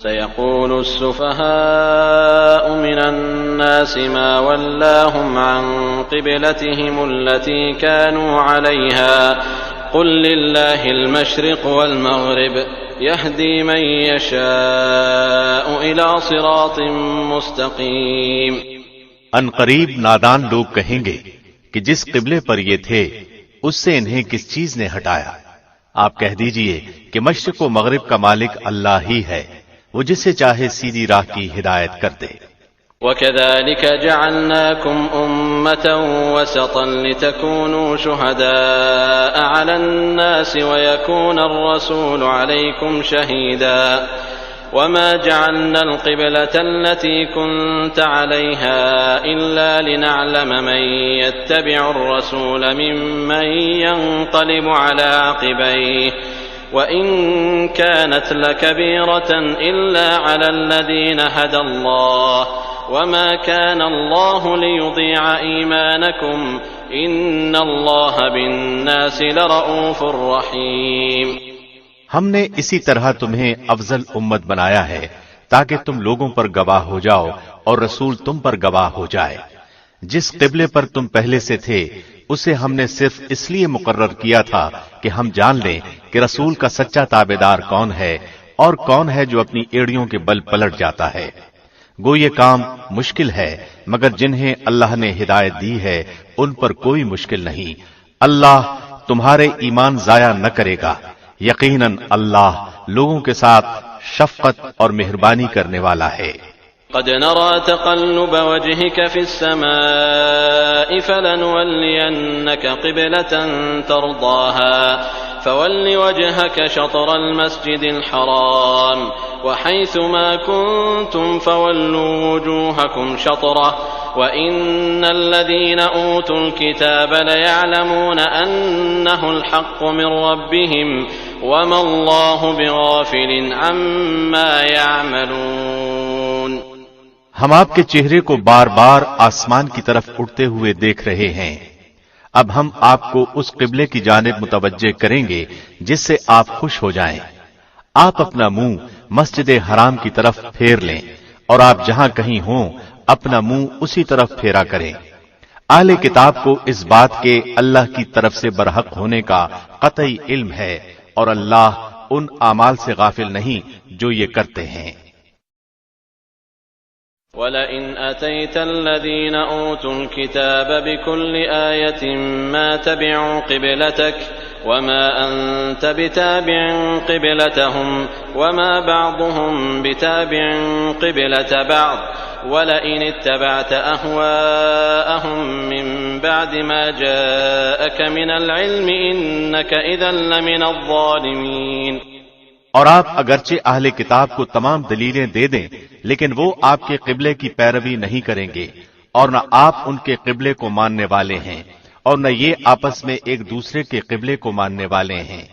سيقول السفهاء من الناس ما ولاهم عن قبلتهم التي كانوا عليها قل لله المشرق والمغرب يهدي من يشاء إلى صراط مستقيم۔ ان قریب نادان لوگ کہیں گے کہ جس قبلے پر یہ تھے اس سے انہیں کس چیز نے ہٹایا؟ آپ کہہ دیجئے کہ مشرق و مغرب کا مالک اللہ ہی ہے، وہ جسے چاہے سیدھی راہ کی ہدایت کر دے۔ وَكَذَلِكَ جَعَلْنَاكُمْ أُمَّةً وَسَطًا لِتَكُونُوا شُهَدَاءَ عَلَى النَّاسِ وَيَكُونَ الرَّسُولُ عَلَيْكُمْ شَهِيدًا وَمَا جَعَلْنَا الْقِبْلَةَ الَّتِي كُنْتَ عَلَيْهَا إِلَّا لِنَعْلَمَ مَن يَتَّبِعُ الرَّسُولَ مِمَّن يَنقَلِبُ عَلَى عَقِبَيْهِ وَإِن كَانَتْ لَكَبِيرَةً إِلَّا عَلَى الَّذِينَ هَدَى اللَّهُ وَمَا كَانَ اللَّهُ لِيُضِيعَ إِيمَانَكُمْ إِنَّ اللَّهَ بِالنَّاسِ لَرَءُوفٌ رَحِيمٌ۔ ہم نے اسی طرح تمہیں افضل امت بنایا ہے تاکہ تم لوگوں پر گواہ ہو جاؤ اور رسول تم پر گواہ ہو جائے۔ جس قبلے پر تم پہلے سے تھے اسے ہم نے صرف اس لیے مقرر کیا تھا کہ ہم جان لیں کہ رسول کا سچا تابعدار کون ہے اور کون ہے جو اپنی ایڑیوں کے بل پلٹ جاتا ہے۔ گو یہ کام مشکل ہے مگر جنہیں اللہ نے ہدایت دی ہے ان پر کوئی مشکل نہیں۔ اللہ تمہارے ایمان ضائع نہ کرے گا، یقیناً اللہ لوگوں کے ساتھ شفقت اور مہربانی کرنے والا ہے۔ قد نرى تقلب وجهك في السماء فلنولينك قبلة ترضاها فول وجهك شطر المسجد الحرام وحيث ما كنتم فولوا وجوهكم شطره وإن الذين أوتوا الكتاب ليعلمون أنه الحق من ربهم وما الله بغافل عما يعملون۔ ہم آپ کے چہرے کو بار بار آسمان کی طرف اٹھتے ہوئے دیکھ رہے ہیں، اب ہم آپ کو اس قبلے کی جانب متوجہ کریں گے جس سے آپ خوش ہو جائیں۔ آپ اپنا منہ مسجد حرام کی طرف پھیر لیں اور آپ جہاں کہیں ہوں اپنا منہ اسی طرف پھیرا کریں۔ اہل کتاب کو اس بات کے اللہ کی طرف سے برحق ہونے کا قطعی علم ہے اور اللہ ان اعمال سے غافل نہیں جو یہ کرتے ہیں۔ وَلَئِنْ أَتَيْتَ الَّذِينَ أُوتُوا الْكِتَابَ بِكُلِّ آيَةٍ مَا تَبِعُوا قِبْلَتَكَ وَمَا أَنْتَ بِتَابِعٍ قِبْلَتَهُمْ وَمَا بَعْضُهُمْ بِتَابِعٍ قِبْلَةَ بَعْضٍ وَلَئِنِ اتَّبَعْتَ أَهْوَاءَهُمْ مِنْ بَعْدِ مَا جَاءَكَ مِنَ الْعِلْمِ إِنَّكَ إِذًا لَمِنَ الظَّالِمِينَ۔ اور آپ اگرچہ اہل کتاب کو تمام دلیلیں دے دیں لیکن وہ آپ کے قبلے کی پیروی نہیں کریں گے اور نہ آپ ان کے قبلے کو ماننے والے ہیں اور نہ یہ آپس میں ایک دوسرے کے قبلے کو ماننے والے ہیں۔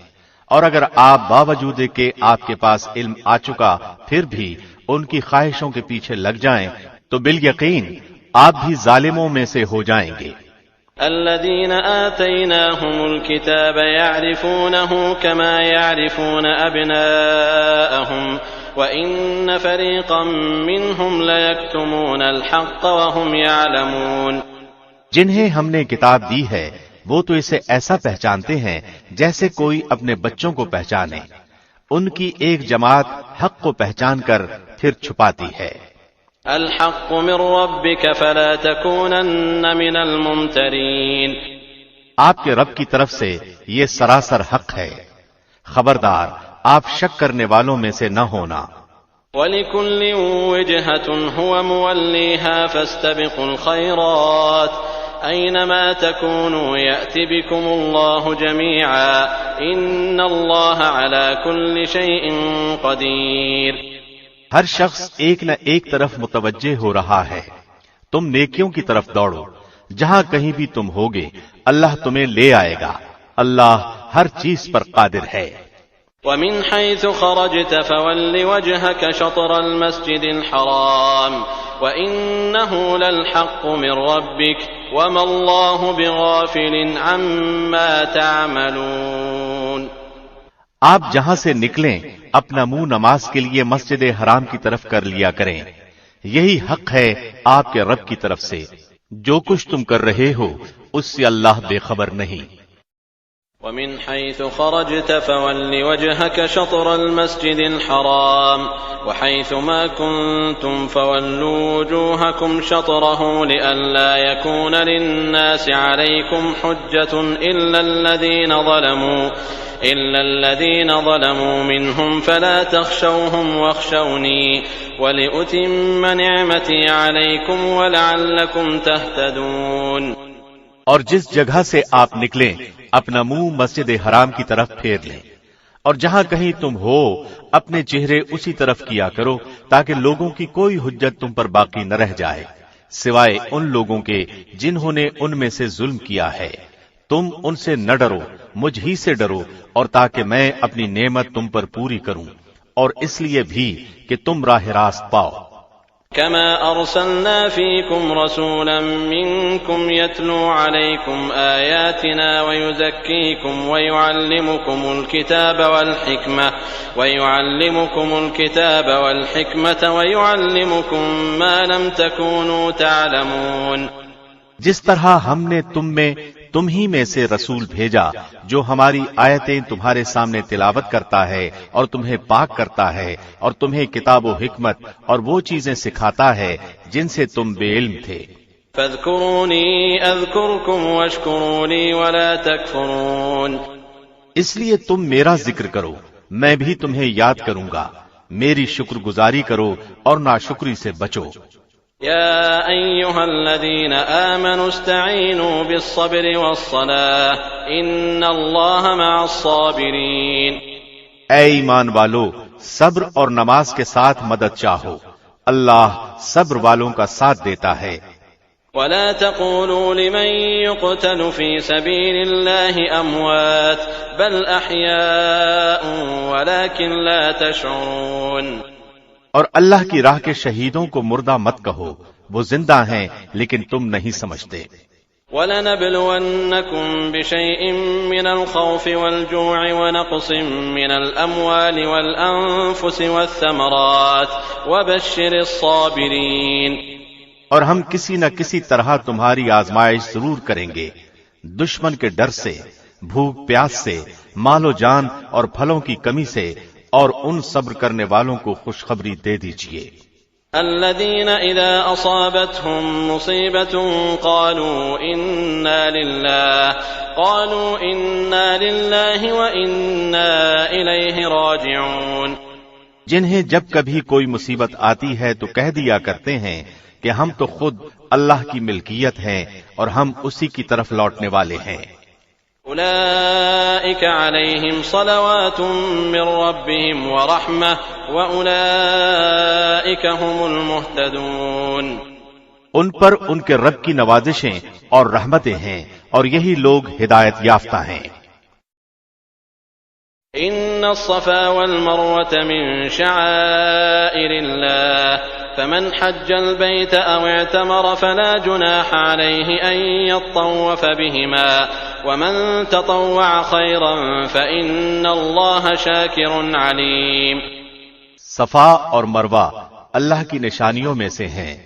اور اگر آپ باوجود کہ آپ کے پاس علم آ چکا پھر بھی ان کی خواہشوں کے پیچھے لگ جائیں تو بالیقین آپ بھی ظالموں میں سے ہو جائیں گے۔ الذين آتيناهم الكتاب يعرفونه كما يعرفون أبناءهم وإن فريقا منهم ليكتمون الحق وهم يعلمون۔ جنہیں ہم نے کتاب دی ہے وہ تو اسے ایسا پہچانتے ہیں جیسے کوئی اپنے بچوں کو پہچانے، ان کی ایک جماعت حق کو پہچان کر پھر چھپاتی ہے۔ الحق من ربك فلا تكونن من الممترين۔ آپ کے رب کی طرف سے یہ سراسر حق ہے، خبردار آپ شک کرنے والوں میں سے نہ ہونا۔ وَلِكُلٍّ وِجْهَةٌ هُوَ مُوَلِّيهَا فَاسْتَبِقُوا الْخَيْرَاتِ أَيْنَمَا تَكُونُوا يَأْتِ بِكُمُ اللَّهُ جَمِيعًا إِنَّ اللَّهَ عَلَى كُلِّ شَيْءٍ قَدِيرٌ۔ ہر شخص ایک نہ ایک طرف متوجہ ہو رہا ہے، تم نیکیوں کی طرف دوڑو، جہاں کہیں بھی تم ہوگے اللہ تمہیں لے آئے گا، اللہ ہر چیز پر قادر ہے۔ وَمِنْ حَيْثُ خَرَجْتَ فَوَلِّ وَجْهَكَ شَطْرَ الْمَسْجِدِ الْحَرَامِ وَإِنَّهُ لَلْحَقُّ مِنْ رَبِّكَ وَمَا اللَّهُ بِغَافِلٍ عَمَّا تَعْمَلُونَ۔ آپ جہاں سے نکلیں اپنا منہ نماز کے لیے مسجد حرام کی طرف کر لیا کریں، یہی حق ہے آپ کے رب کی طرف سے، جو کچھ تم کر رہے ہو اس سے اللہ بے خبر نہیں۔ ومن حيث خرجت فول وجهك شطر المسجد الحرام وحيث ما كنتم فولوا وجوهكم شطره لئلا يكون للناس عليكم حجة إلا الذين ظلموا منهم فلا تخشوهم واخشوني ولأتم نعمتي عليكم ولعلكم تهتدون۔ اور جس جگہ سے آپ نکلیں اپنا منہ مسجد حرام کی طرف پھیر لیں، اور جہاں کہیں تم ہو اپنے چہرے اسی طرف کیا کرو تاکہ لوگوں کی کوئی حجت تم پر باقی نہ رہ جائے سوائے ان لوگوں کے جنہوں نے ان میں سے ظلم کیا ہے۔ تم ان سے نہ ڈرو، مجھ ہی سے ڈرو، اور تاکہ میں اپنی نعمت تم پر پوری کروں، اور اس لیے بھی کہ تم راہ راست پاؤ۔ كما أرسلنا فيكم رسولا منكم يتلو عليكم آياتنا ويزكيكم ويعلمكم الكتاب والحكمة ويعلمكم ما لم تكونوا تعلمون۔ جس طرح ہم نے تم ہی میں سے رسول بھیجا جو ہماری آیتیں تمہارے سامنے تلاوت کرتا ہے اور تمہیں پاک کرتا ہے اور تمہیں کتاب و حکمت اور وہ چیزیں سکھاتا ہے جن سے تم بے علم تھے۔ فاذكروني اذكركم واشكروا لي ولا تكفرون۔ اس لیے تم میرا ذکر کرو، میں بھی تمہیں یاد کروں گا، میری شکر گزاری کرو اور ناشکری سے بچو۔ يا أيها الذين آمنوا استعينوا بالصبر والصلاة إن الله مع الصابرين۔ اے ایمان والو، صبر اور نماز کے ساتھ مدد چاہو، اللہ صبر والوں کا ساتھ دیتا ہے۔ ولا تقولوا لمن يقتل في سبيل الله أموات بل أحياء ولكن لا تشعرون۔ اور اللہ کی راہ کے شہیدوں کو مردہ مت کہو، وہ زندہ ہیں لیکن تم نہیں سمجھتے۔ وَلَنَبْلُوَنَّكُمْ بِشَيْءٍ مِّنَ الْخَوْفِ وَالْجُوعِ وَنَقْصٍ مِّنَ الْأَمْوَالِ وَالْأَنفُسِ وَالثَّمَرَاتِ وَبَشِّرِ الصَّابِرِينَ۔ اور ہم کسی نہ کسی طرح تمہاری آزمائش ضرور کریں گے، دشمن کے ڈر سے، بھوک پیاس سے، مال و جان اور پھلوں کی کمی سے، اور ان صبر کرنے والوں کو خوشخبری دے دیجئے۔ الذين إذا أصابتهم مصيبة قالوا إنا لله وإنا إليه راجعون۔ جنہیں جب کبھی کوئی مصیبت آتی ہے تو کہہ دیا کرتے ہیں کہ ہم تو خود اللہ کی ملکیت ہیں اور ہم اسی کی طرف لوٹنے والے ہیں۔ أولئك عليهم صلوات من ربهم ورحمة وأولئك هم المهتدون۔ ان پر ان کے رب کی نوازشیں اور رحمتیں ہیں اور یہی لوگ ہدایت یافتہ ہیں۔ إن الصفا والمروة من شعائر الله فمن حج البيت أو اعتمر فلا جناح عليه أن يطوف بهما ومن تطوع خيرا فإن الله شاكر عليم۔ صفا اور مروہ اللہ کی نشانیوں میں سے ہیں،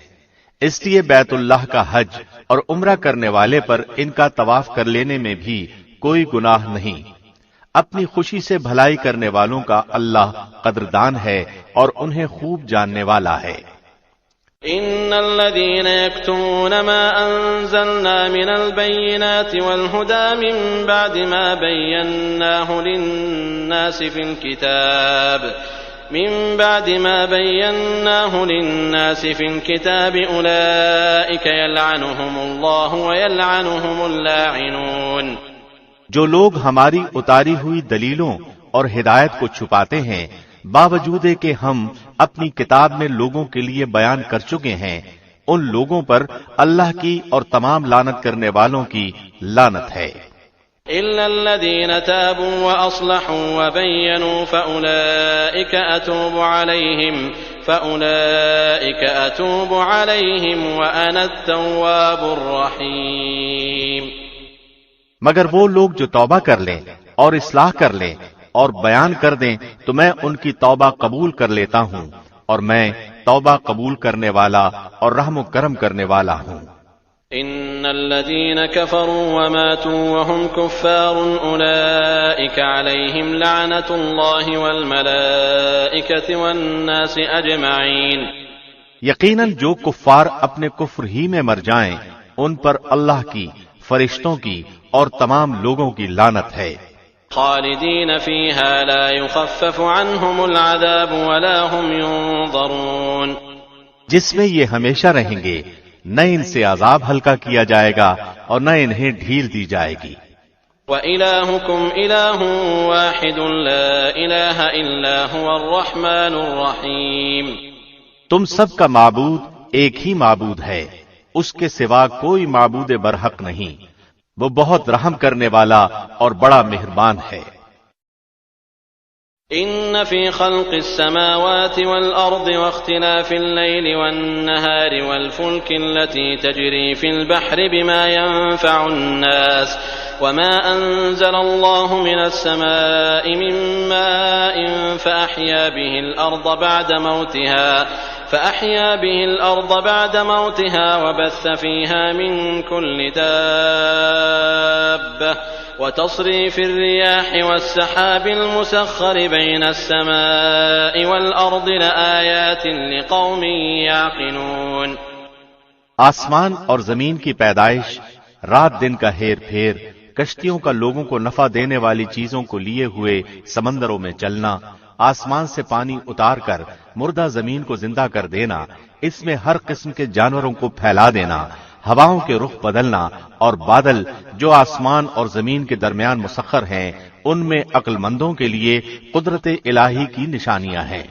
اس لیے بیت اللہ کا حج اور عمرہ کرنے والے پر ان کا طواف کر لینے میں بھی کوئی گناہ نہیں۔ اپنی خوشی سے بھلائی کرنے والوں کا اللہ قدردان ہے اور انہیں خوب جاننے والا ہے۔ إن الذين يكتمون ما أنزلنا من البينات والهدى من بعد ما بيناه للناس في الكتاب أولئك يلعنهم الله ويلعنهم اللاعنون۔ جو لوگ ہماری اتاری ہوئی دلیلوں اور ہدایت کو چھپاتے ہیں باوجود کہ ہم اپنی کتاب میں لوگوں کے لیے بیان کر چکے ہیں، ان لوگوں پر اللہ کی اور تمام لعنت کرنے والوں کی لعنت ہے۔ إلا الذين تابوا وأصلحوا وبينوا فأولئك أتوب عليهم وأنا التواب الرحيم۔ مگر وہ لوگ جو توبہ کر لیں اور اصلاح کر لیں اور بیان کر دیں تو میں ان کی توبہ قبول کر لیتا ہوں، اور میں توبہ قبول کرنے والا اور رحم و کرم کرنے والا ہوں۔ ان الذين كفروا وماتوا وهم كفار اولئك عليهم لعنة الله والملائكة والناس اجمعين۔ یقیناً جو کفار اپنے کفر ہی میں مر جائیں ان پر اللہ کی، فرشتوں کی اور تمام لوگوں کی لعنت ہے۔ خالدين فيها لا يخفف عنهم العذاب ولا هم ينظرون۔ جس میں یہ ہمیشہ رہیں گے، نہ ان سے عذاب ہلکا کیا جائے گا اور نہ انہیں ڈھیل دی جائے گی۔ وَإِلَٰهُكُمْ إِلَٰهٌ وَاحِدٌ لَا إِلَٰهَ إِلَّا هُوَ الرَّحْمَٰنُ الرَّحِيمُ۔ تم سب کا معبود ایک ہی معبود ہے، اس کے سوا کوئی معبود برحق نہیں، وہ بہت رحم کرنے والا اور بڑا مہربان ہے۔ ان فی خلق السماوات والارض واختلاف الليل والنهار والفلك التي تجري في البحر بما ينفع الناس وما انزل الله من السماء من ماء فاحيا به الارض بعد موتها وبث فيها من كل دابة وتصريف الرياح والسحاب المسخر بين السماء والأرض لآيات لقوم يعقلون۔ آسمان اور زمین کی پیدائش، رات دن کا ہیر پھیر، کشتیوں کا لوگوں کو نفع دینے والی چیزوں کو لیے ہوئے سمندروں میں چلنا، آسمان سے پانی اتار کر مردہ زمین کو زندہ کر دینا، اس میں ہر قسم کے جانوروں کو پھیلا دینا، ہواؤں کے رخ بدلنا اور بادل جو آسمان اور زمین کے درمیان مسخر ہیں، ان میں عقل مندوں کے لیے قدرت الہی کی نشانیاں ہیں۔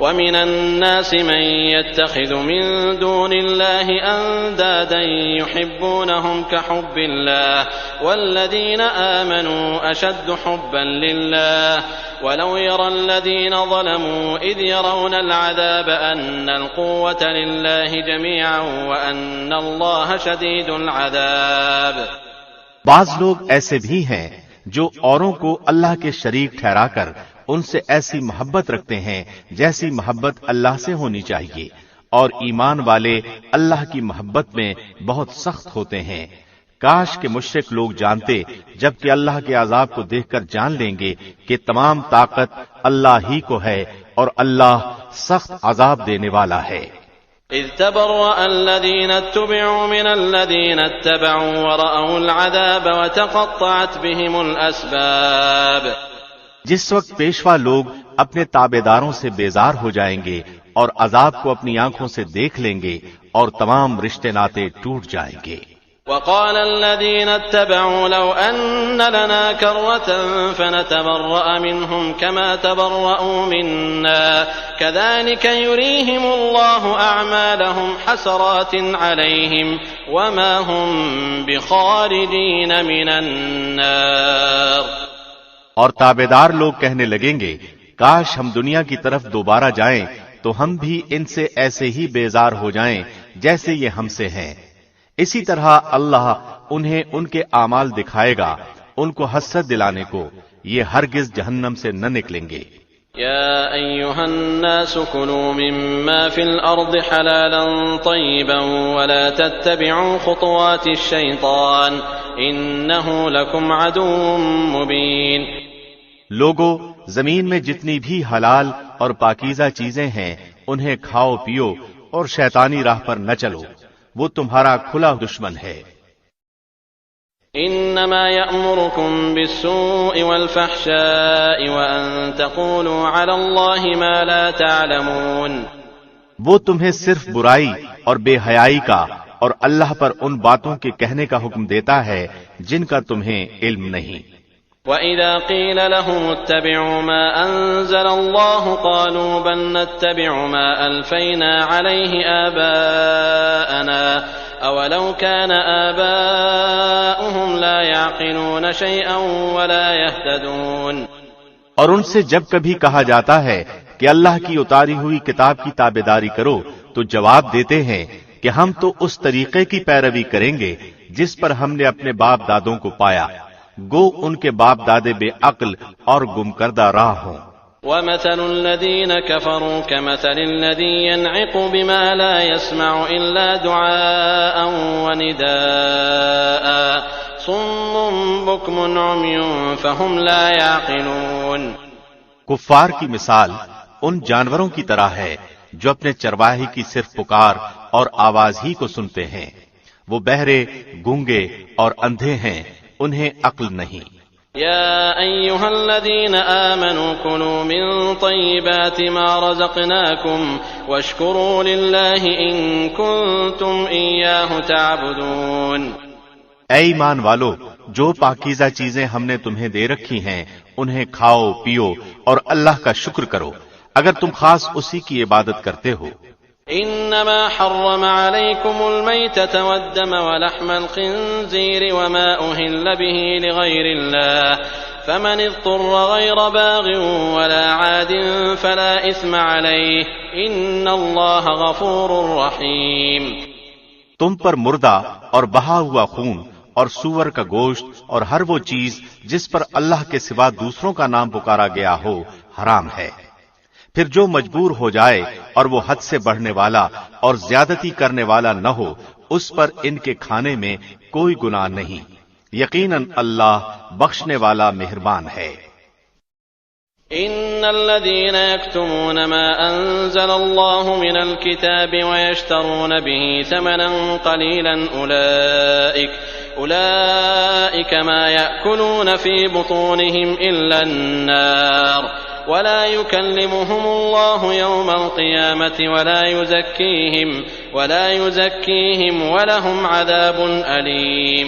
وَمِنَ النَّاسِ مَن يَتَّخِذُ مِن دُونِ اللَّهِ أَندَادًا يُحِبُّونَهُمْ كَحُبِّ اللَّهِ وَالَّذِينَ آمَنُوا أَشَدُّ حُبًّا لِّلَّهِ وَلَوْ يَرَى الَّذِينَ ظَلَمُوا إِذْ يَرَوْنَ الْعَذَابَ أَنَّ الْقُوَّةَ لِلَّهِ جَمِيعًا وَأَنَّ اللَّهَ شَدِيدُ الْعَذَابِ۔ بعض لوگ ایسے بھی ہیں جو اوروں کو اللہ کے شریک ٹھہرا کر ان سے ایسی محبت رکھتے ہیں جیسی محبت اللہ سے ہونی چاہیے، اور ایمان والے اللہ کی محبت میں بہت سخت ہوتے ہیں۔ کاش کہ مشرک لوگ جانتے، جبکہ اللہ کے عذاب کو دیکھ کر جان لیں گے کہ تمام طاقت اللہ ہی کو ہے اور اللہ سخت عذاب دینے والا ہے۔ اذ تبرأ الذين اتبعوا من الذين اتبعوا ورأوا العذاب وتقطعت بهم الأسباب۔ جس وقت پیشوا لوگ اپنے تابعداروں سے بیزار ہو جائیں گے اور عذاب کو اپنی آنکھوں سے دیکھ لیں گے اور تمام رشتے ناطے ٹوٹ جائیں گے۔ وقال الذين اتبعوا لو أن لنا كرة فنتبرأ منهم كما تبرأوا منا كذلك يريهم الله أعمالهم حسرات عليهم وما هم بخارجين من النار۔ اور تابعدار لوگ کہنے لگیں گے، کاش ہم دنیا کی طرف دوبارہ جائیں تو ہم بھی ان سے ایسے ہی بیزار ہو جائیں جیسے یہ ہم سے ہیں۔ اسی طرح اللہ انہیں ان کے اعمال دکھائے گا، ان کو حسرت دلانے کو، یہ ہرگز جہنم سے نہ نکلیں گے۔ يا أيها الناس كلوا مما في الأرض حلالا طيبا ولا تتبعوا خطوات الشيطان إنه لكم عدو مبين۔ لوگو، زمین میں جتنی بھی حلال اور پاکیزہ چیزیں ہیں انہیں کھاؤ پیو اور شیطانی راہ پر نہ چلو، وہ تمہارا کھلا دشمن ہے۔ انما يأمركم بالسوء والفحشاء وان تقولوا على الله ما لا تعلمون۔ وہ تمہیں صرف برائی اور بے حیائی کا اور اللہ پر ان باتوں کے کہنے کا حکم دیتا ہے جن کا تمہیں علم نہیں۔ وَإِذَا قِيلَ لَهُمُ اتَّبِعُوا مَا أَنزَلَ اللَّهُ قَالُوا بَلْ نَتَّبِعُ مَا أَلْفَيْنَا عَلَيْهِ آبَاءَنَا أَوَلَوْ كَانَ آبَاؤُهُمْ لَا يَعْقِلُونَ شَيْئًا وَلَا يَهْتَدُونَ۔ اور ان سے جب کبھی کہا جاتا ہے کہ اللہ کی اتاری ہوئی کتاب کی تابعداری کرو تو جواب دیتے ہیں کہ ہم تو اس طریقے کی پیروی کریں گے جس پر ہم نے اپنے باپ دادوں کو پایا، گو ان کے باپ دادے بے عقل اور گم کردہ راہ ہوں۔ وَمَثَلُ الَّذِينَ كَفَرُوا كَمَثَلِ الَّذِي يَنْعِقُ بِمَا لَا يَسْمَعُ إِلَّا دُعَاءً وَنِدَاءً صُمٌّ بُكْمٌ عُمْيٌ فَهُمْ لَا يَعْقِلُونَ۔ کفار کی مثال ان جانوروں کی طرح ہے جو اپنے چرواہے کی صرف پکار اور آواز ہی کو سنتے ہیں، وہ بہرے، گونگے اور اندھے ہیں، انہیں عقل نہیں۔ يا أيها الذين آمنوا كلوا من طيبات ما رزقناكم واشكروا لله إن كنتم إياه تعبدون۔ اے ایمان والو، جو پاکیزہ چیزیں ہم نے تمہیں دے رکھی ہیں انہیں کھاؤ پیو اور اللہ کا شکر کرو اگر تم خاص اسی کی عبادت کرتے ہو۔ إنما حرم عليكم الميتة والدم ولحم الخنزير وما أهل به لغير الله فمن اضطر غير باغ ولا عاد فلا إثم عليه إن الله غفور رحيم۔ تم پر مردہ اور بہا ہوا خون اور سور کا گوشت اور ہر وہ چیز جس پر اللہ کے سوا دوسروں کا نام پکارا گیا ہو حرام ہے، پھر جو مجبور ہو جائے اور وہ حد سے بڑھنے والا اور زیادتی کرنے والا نہ ہو اس پر ان کے کھانے میں کوئی گناہ نہیں، یقیناً اللہ بخشنے والا مہربان ہے۔ إن الذين يكتمون ما أنزل الله من الكتاب ويشترون به ثمنا قليلا أولئك ما يأكلون في بطونهم إلا النار ولا يكلمهم الله يوم القيامة ولا يزكيهم ولهم عذاب أليم۔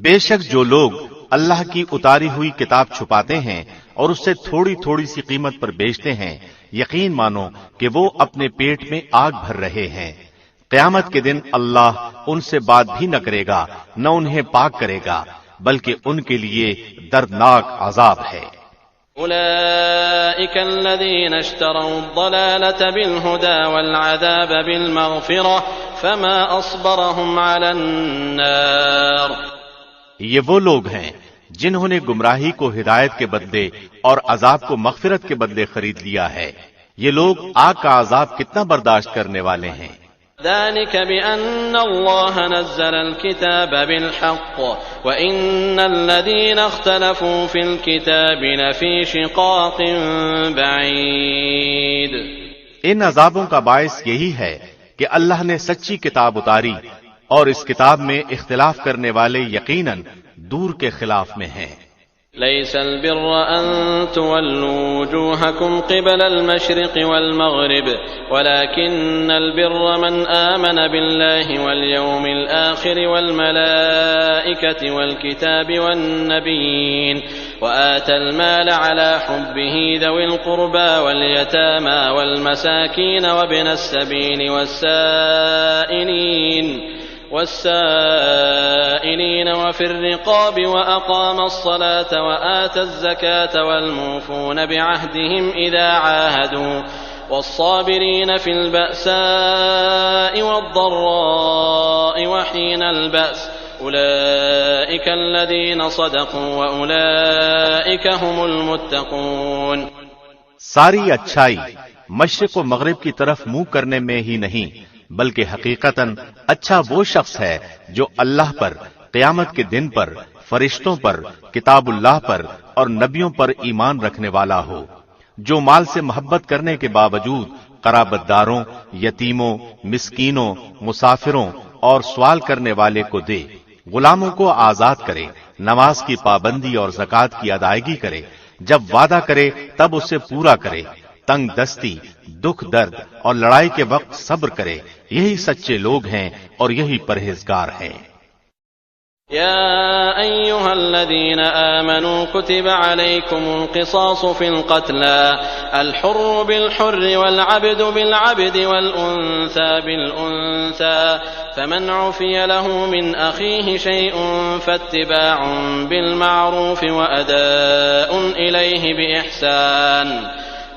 بے شک جو لوگ اللہ کی اتاری ہوئی کتاب چھپاتے ہیں اور اس سے تھوڑی تھوڑی سی قیمت پر بیچتے ہیں، یقین مانو کہ وہ اپنے پیٹ میں آگ بھر رہے ہیں، قیامت کے دن اللہ ان سے بات بھی نہ کرے گا نہ انہیں پاک کرے گا بلکہ ان کے لیے دردناک عذاب ہے۔ أولئك الذين اشتروا الضلالة بالهدى والعذاب بالمغفرة فما أصبرهم على النار۔ یہ وہ لوگ ہیں جنہوں نے گمراہی کو ہدایت کے بدلے اور عذاب کو مغفرت کے بدلے خرید لیا ہے، یہ لوگ آگ کا عذاب کتنا برداشت کرنے والے ہیں۔ ذلك بأن الله نزل الكتاب بالحق وإن الذين اختلفوا في الكتاب لفي شقاق بعيد۔ ان عذابوں کا باعث یہی ہے کہ اللہ نے سچی کتاب اتاری اور اس کتاب میں اختلاف کرنے والے یقیناً دور کے خلاف میں ہیں۔ ليس البر أن تولوا وجوهكم قبل المشرق والمغرب ولكن البر من آمن بالله واليوم الآخر والملائكة والكتاب والنبيين وآتى المال على حبه ذوي القربى واليتامى والمساكين وابن السبيل والسائلين وفي الرقاب وأقام الصلاة وآتى الزكاة والموفون بعهدهم إذا عاهدوا والصابرين في البأساء والضراء وحين البأس أولئك الذين صدقوا وأولئك هم المتقون۔ ساری اچھائی مشرق و مغرب کی طرف منہ کرنے میں ہی نہیں بلکہ حقیقتاً اچھا وہ شخص ہے جو اللہ پر، قیامت کے دن پر، فرشتوں پر، کتاب اللہ پر اور نبیوں پر ایمان رکھنے والا ہو، جو مال سے محبت کرنے کے باوجود قرابت داروں، یتیموں، مسکینوں، مسافروں اور سوال کرنے والے کو دے، غلاموں کو آزاد کرے، نماز کی پابندی اور زکوٰۃ کی ادائیگی کرے، جب وعدہ کرے تب اسے پورا کرے، تنگ دستی، دکھ درد اور لڑائی کے وقت صبر کرے، یہی سچے لوگ ہیں اور یہی پرہیزگار ہیں۔ يا أيها الذين آمنوا كتب عليكم القصاص في القتلى الحر بالحر والعبد بالعبد والأنثى بالأنثى فمن عفي له من أخيه شيء فاتباع بالمعروف وأداء إليه بإحسان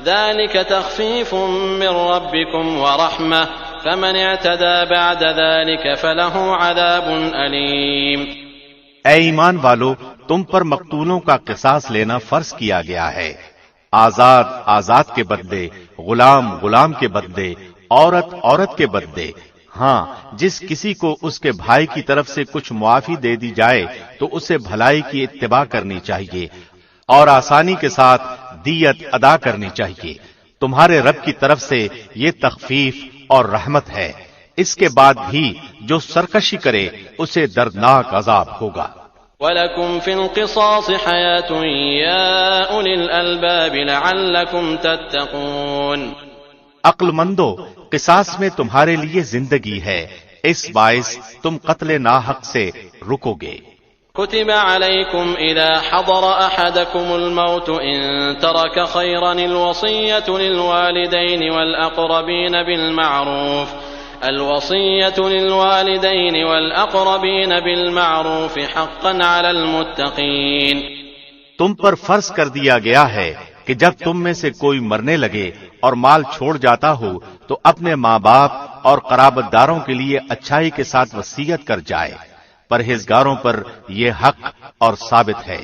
ذلك تخفيف من ربكم ورحمة فمن اعتدى بعد ذلك فله عذاب أليم۔ اے ایمان والو، تم پر مقتولوں کا قصاص لینا فرض کیا گیا ہے، آزاد کے بدلے، غلام کے بدلے، عورت کے بدلے۔ ہاں، جس کسی کو اس کے بھائی کی طرف سے کچھ معافی دے دی جائے تو اسے بھلائی کی اتباع کرنی چاہیے اور آسانی کے ساتھ دیت ادا کرنی چاہیے۔ تمہارے رب کی طرف سے یہ تخفیف اور رحمت ہے۔ اس کے بعد بھی جو سرکشی کرے اسے دردناک عذاب ہوگا۔ وَلَكُمْ فِي الْقِصَاصِ حَيَاةٌ يَا أُولِي الْأَلْبَابِ لَعَلَّكُمْ تَتَّقُونَ۔ عقل مندو، قصاص میں تمہارے لیے زندگی ہے، اس باعث تم قتل ناحق سے رکو گے۔ كتب عليكم إذا حضر أحدكم الموت إن ترك خيرا الوصية للوالدين والأقربين بالمعروف حقا على المتقين۔ تم پر فرض کر دیا گیا ہے کہ جب تم میں سے کوئی مرنے لگے اور مال چھوڑ جاتا ہو تو اپنے ماں باپ اور قرابت داروں کے لیے اچھائی کے ساتھ وصیت کر جائے، پرہیزگاروں پر یہ حق اور ثابت ہے۔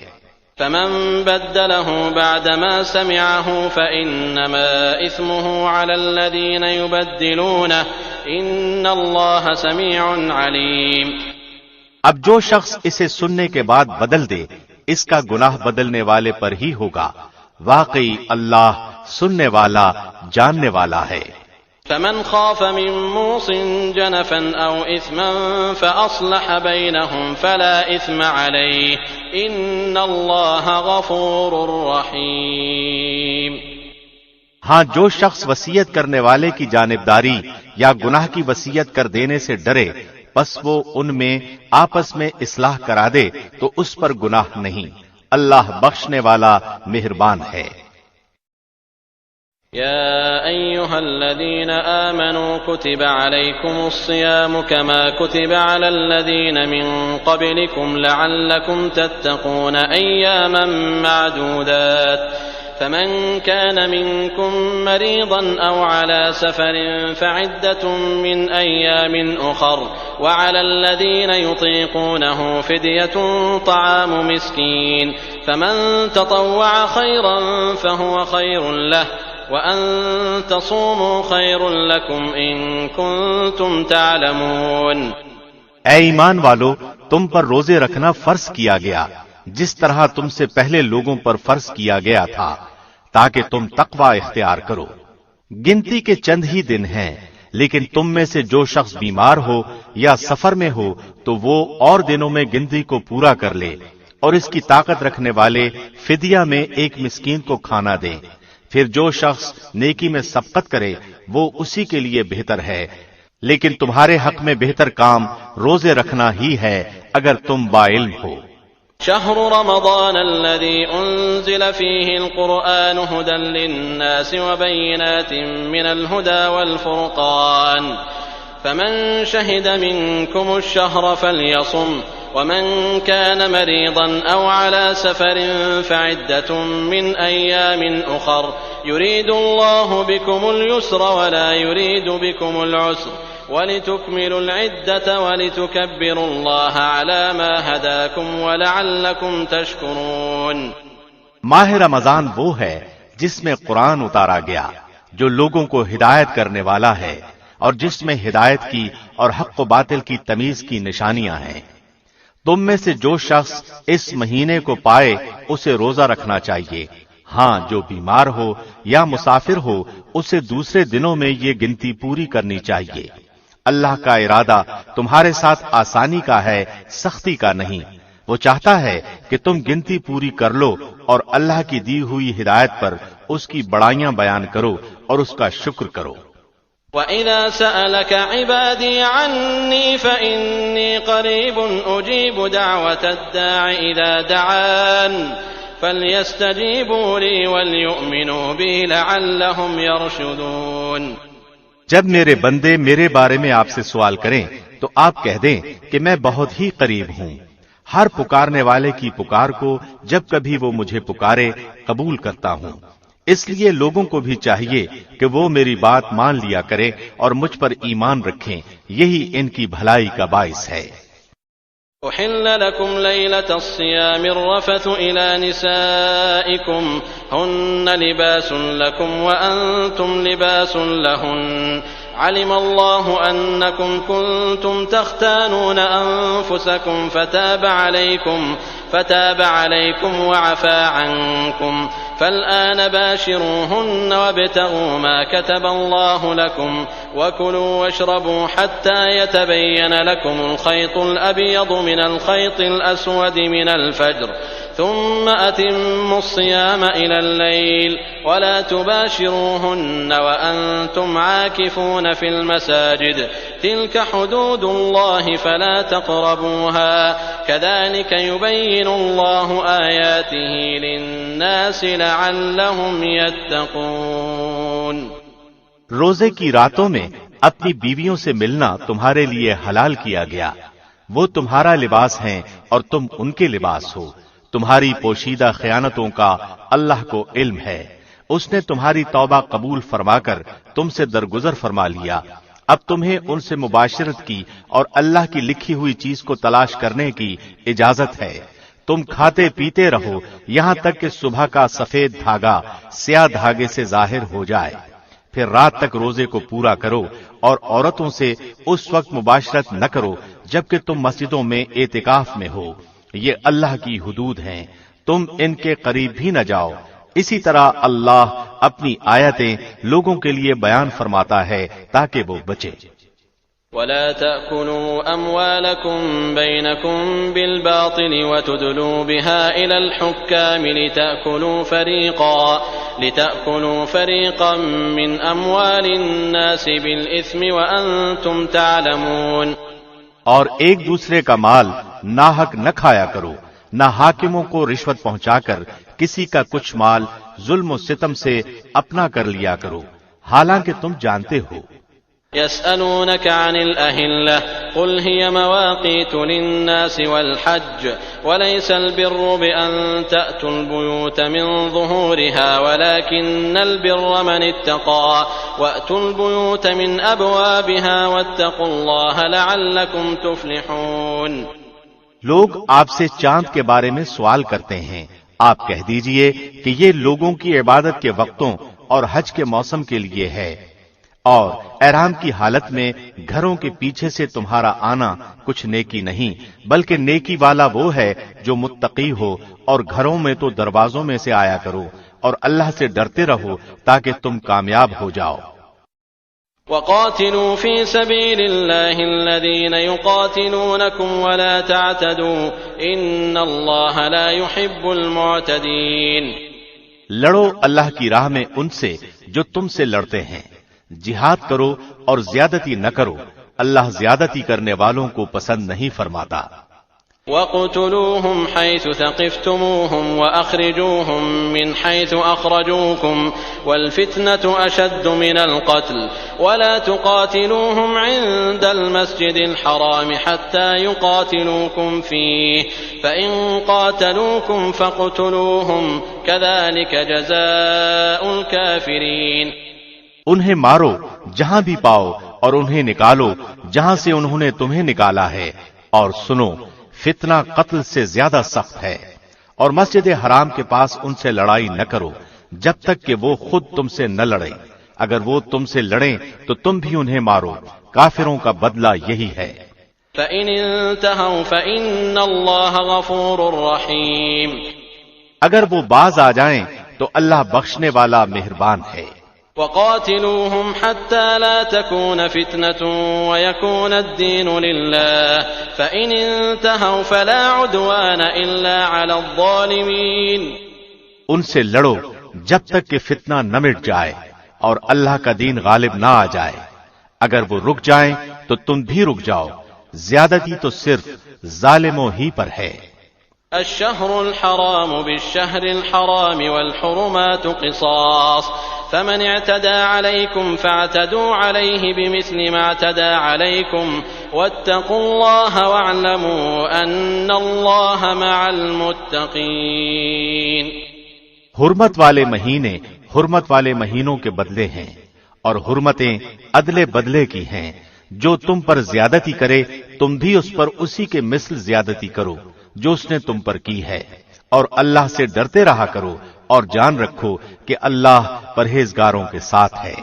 فمن بدله بعدما سمعه فإنما إثمه على الذين يبدلونه إن الله سميع عليم۔ اب جو شخص اسے سننے کے بعد بدل دے اس کا گناہ بدلنے والے پر ہی ہوگا، واقعی اللہ سننے والا جاننے والا ہے۔ فمن خاف من موص جنفا أو إثما فأصلح بينهم فلا إثم عليه إن الله غفور رحيم۔ ہاں، جو شخص وصیت کرنے والے کی جانبداری یا گناہ کی وصیت کر دینے سے ڈرے بس وہ ان میں آپس میں اصلاح کرا دے تو اس پر گناہ نہیں، اللہ بخشنے والا مہربان ہے۔ يا أيها الذين آمنوا كتب عليكم الصيام كما كتب على الذين من قبلكم لعلكم تتقون أياما معدودات فمن كان منكم مريضا أو على سفر فعدة من أيام أخر وعلى الذين يطيقونه فدية طعام مسكين فمن تطوع خيرا فهو خير له وَأَن تَصُومُوا خَيْرٌ لَكُمْ إِن كُنتُمْ تَعْلَمُونَ۔ اے ایمان والو، تم پر روزے رکھنا فرض کیا گیا جس طرح تم سے پہلے لوگوں پر فرض کیا گیا تھا تاکہ تم تقوی اختیار کرو۔ گنتی کے چند ہی دن ہیں، لیکن تم میں سے جو شخص بیمار ہو یا سفر میں ہو تو وہ اور دنوں میں گنتی کو پورا کر لے، اور اس کی طاقت رکھنے والے فدیہ میں ایک مسکین کو کھانا دیں۔ پھر جو شخص نیکی میں سبقت کرے وہ اسی کے لیے بہتر ہے، لیکن تمہارے حق میں بہتر کام روزے رکھنا ہی ہے اگر تم باعلم ہو۔ شهر رمضان الذي أنزل فيه القرآن هدى للناس وبينات من الهدى والفرقان فمن شهد منكم الشهر فليصم ومن كان مريضا أو على سفر فعدة من أيام أخر يريد الله بكم اليسر ولا يريد بكم العسر ولتكملوا العدة ولتكبروا الله على ما هداكم ولعلكم تشكرون۔ ماہ رمضان وہ ہے جس میں قرآن اتارا گیا جو لوگوں کو ہدایت کرنے والا ہے اور جس میں ہدایت کی اور حق و باطل کی تمیز کی نشانیاں ہیں۔ تم میں سے جو شخص اس مہینے کو پائے اسے روزہ رکھنا چاہیے، ہاں جو بیمار ہو یا مسافر ہو اسے دوسرے دنوں میں یہ گنتی پوری کرنی چاہیے۔ اللہ کا ارادہ تمہارے ساتھ آسانی کا ہے، سختی کا نہیں۔ وہ چاہتا ہے کہ تم گنتی پوری کر لو اور اللہ کی دی ہوئی ہدایت پر اس کی بڑائیاں بیان کرو اور اس کا شکر کرو۔ وَإِذَا سَأَلَكَ عِبَادِي عَنِّي فَإِنِّي قَرِيبٌ أُجِيبُ دَعْوَةَ الدَّاعِ إِذَا دَعَانِ فَلْيَسْتَجِيبُوا لِي وَلْيُؤْمِنُوا بِي لَعَلَّهُمْ يَرْشُدُونَ۔ جب میرے بندے میرے بارے میں آپ سے سوال کریں تو آپ کہہ دیں کہ میں بہت ہی قریب ہوں، ہر پکارنے والے کی پکار کو جب کبھی وہ مجھے پکارے قبول کرتا ہوں۔ اس لیے لوگوں کو بھی چاہیے کہ وہ میری بات مان لیا کرے اور مجھ پر ایمان رکھیں، یہی ان کی بھلائی کا باعث ہے۔ أحل لكم ليلة الصيام الرفث إلى نسائكم هن لباس لكم وأنتم لباس لهن علم الله أنكم كنتم تختانون أنفسكم فتاب عليكم وعفى عنكم فالآن باشروهن وابتغوا ما كتب الله لكم وكلوا واشربوا حتى يتبين لكم الخيط الأبيض من الخيط الأسود من الفجر ثم أتموا الصيام إلى الليل ولا تباشروهن وأنتم عاكفون في المساجد تلك حدود الله فلا تقربوها كذلك يبين الله آياته للناس لعلهم يتقون۔ روزے کی راتوں میں اپنی بیویوں سے ملنا تمہارے لیے حلال کیا گیا، وہ تمہارا لباس ہیں اور تم ان کے لباس ہو۔ تمہاری پوشیدہ خیانتوں کا اللہ کو علم ہے، اس نے تمہاری توبہ قبول فرما کر تم سے درگزر فرما لیا۔ اب تمہیں ان سے مباشرت کی اور اللہ کی لکھی ہوئی چیز کو تلاش کرنے کی اجازت ہے۔ تم کھاتے پیتے رہو یہاں تک کہ صبح کا سفید دھاگا سیاہ دھاگے سے ظاہر ہو جائے، پھر رات تک روزے کو پورا کرو اور عورتوں سے اس وقت مباشرت نہ کرو جبکہ تم مسجدوں میں اعتکاف میں ہو، یہ اللہ کی حدود ہیں، تم ان کے قریب بھی نہ جاؤ۔ اسی طرح اللہ اپنی آیتیں لوگوں کے لیے بیان فرماتا ہے تاکہ وہ بچے۔ ولا تأكلوا أموالكم بينكم بالباطل وتدلوا بها إلى الحكام لتأكلوا فريقا من أموال الناس بالإثم وأنتم تعلمون۔ اور ایک دوسرے کا مال ناحق نہ کھایا کرو، نہ حاکموں کو رشوت پہنچا کر کسی کا کچھ مال ظلم و ستم سے اپنا کر لیا کرو، حالانکہ تم جانتے ہو۔ يسألونك عن الأهلة قل هي مواقيت للناس والحج وليس البر بأن تأتوا البيوت من ظهورها ولكن البر من اتقى وأتوا البيوت من أبوابها واتقوا الله لعلكم تفلحون۔ لوگ آپ سے چاند کے بارے میں سوال کرتے ہیں، آپ کہہ دیجئے کہ یہ لوگوں کی عبادت کے وقتوں اور حج کے موسم کے لیے ہے، اور احرام کی حالت میں گھروں کے پیچھے سے تمہارا آنا کچھ نیکی نہیں، بلکہ نیکی والا وہ ہے جو متقی ہو، اور گھروں میں تو دروازوں میں سے آیا کرو اور اللہ سے ڈرتے رہو تاکہ تم کامیاب ہو جاؤ۔ وقاتلوا في سبيل الله الذين يقاتلونكم ولا تعتدوا إن الله لا يحب المعتدين۔ لڑو اللہ کی راہ میں ان سے جو تم سے لڑتے ہیں، جہاد کرو اور زیادتی نہ کرو، اللہ زیادتی کرنے والوں کو پسند نہیں فرماتا۔ وَاقْتُلُوهُمْ حَيْثُ ثَقِفْتُمُوهُمْ وَأَخْرِجُوهُمْ مِنْ حَيْثُ أَخْرَجُوكُمْ وَالْفِتْنَةُ أَشَدُّ مِنَ الْقَتْلِ وَلَا تُقَاتِلُوهُمْ عِندَ الْمَسْجِدِ الْحَرَامِ حَتَّى يُقَاتِلُوكُمْ فِيهِ فَإِنْ قَاتَلُوكُمْ فَاقْتُلُوهُمْ كَذَلِكَ جَزَاءُ الْكَافِرِينَ۔ انہیں مارو جہاں بھی پاؤ اور انہیں نکالو جہاں سے انہوں نے تمہیں نکالا ہے، اور سنو فتنہ قتل سے زیادہ سخت ہے، اور مسجد حرام کے پاس ان سے لڑائی نہ کرو جب تک کہ وہ خود تم سے نہ لڑیں، اگر وہ تم سے لڑیں تو تم بھی انہیں مارو، کافروں کا بدلہ یہی ہے۔ فَإِنِ انْتَهَوْا فَإِنَّ اللَّهَ غَفُورٌ رَحِيمٌ۔ اگر وہ باز آ جائیں تو اللہ بخشنے والا مہربان ہے۔ وَقَاتِلُوهُمْ حَتَّى لَا تَكُونَ فِتْنَةٌ وَيَكُونَ الدِّينُ لِلَّهِ فَإِنِ انْتَهَوْا فَلَا عُدْوَانَ إِلَّا عَلَى الظَّالِمِينَ۔ ان سے لڑو جب تک کہ فتنہ نہ مٹ جائے اور اللہ کا دین غالب نہ آ جائے، اگر وہ رک جائیں تو تم بھی رک جاؤ، زیادتی تو صرف ظالموں ہی پر ہے۔ الشهر الحرام بالشهر الحرام والحرمات قصاص فمن اعتدى عليكم فاعتدوا عليه بمثل ما اعتدى عليكم واتقوا الله واعلموا أن الله مع المتقين۔ حرمت والے مہینے حرمت والے مہینوں کے بدلے ہیں، اور حرمتیں عدلے بدلے کی ہیں۔ جو تم پر زیادتی کرے تم بھی اس پر اسی کے مثل زیادتی کرو جو اس نے تم پر کی ہے، اور اللہ سے ڈرتے رہا کرو اور جان رکھو کہ اللہ پرہیزگاروں کے ساتھ ہے۔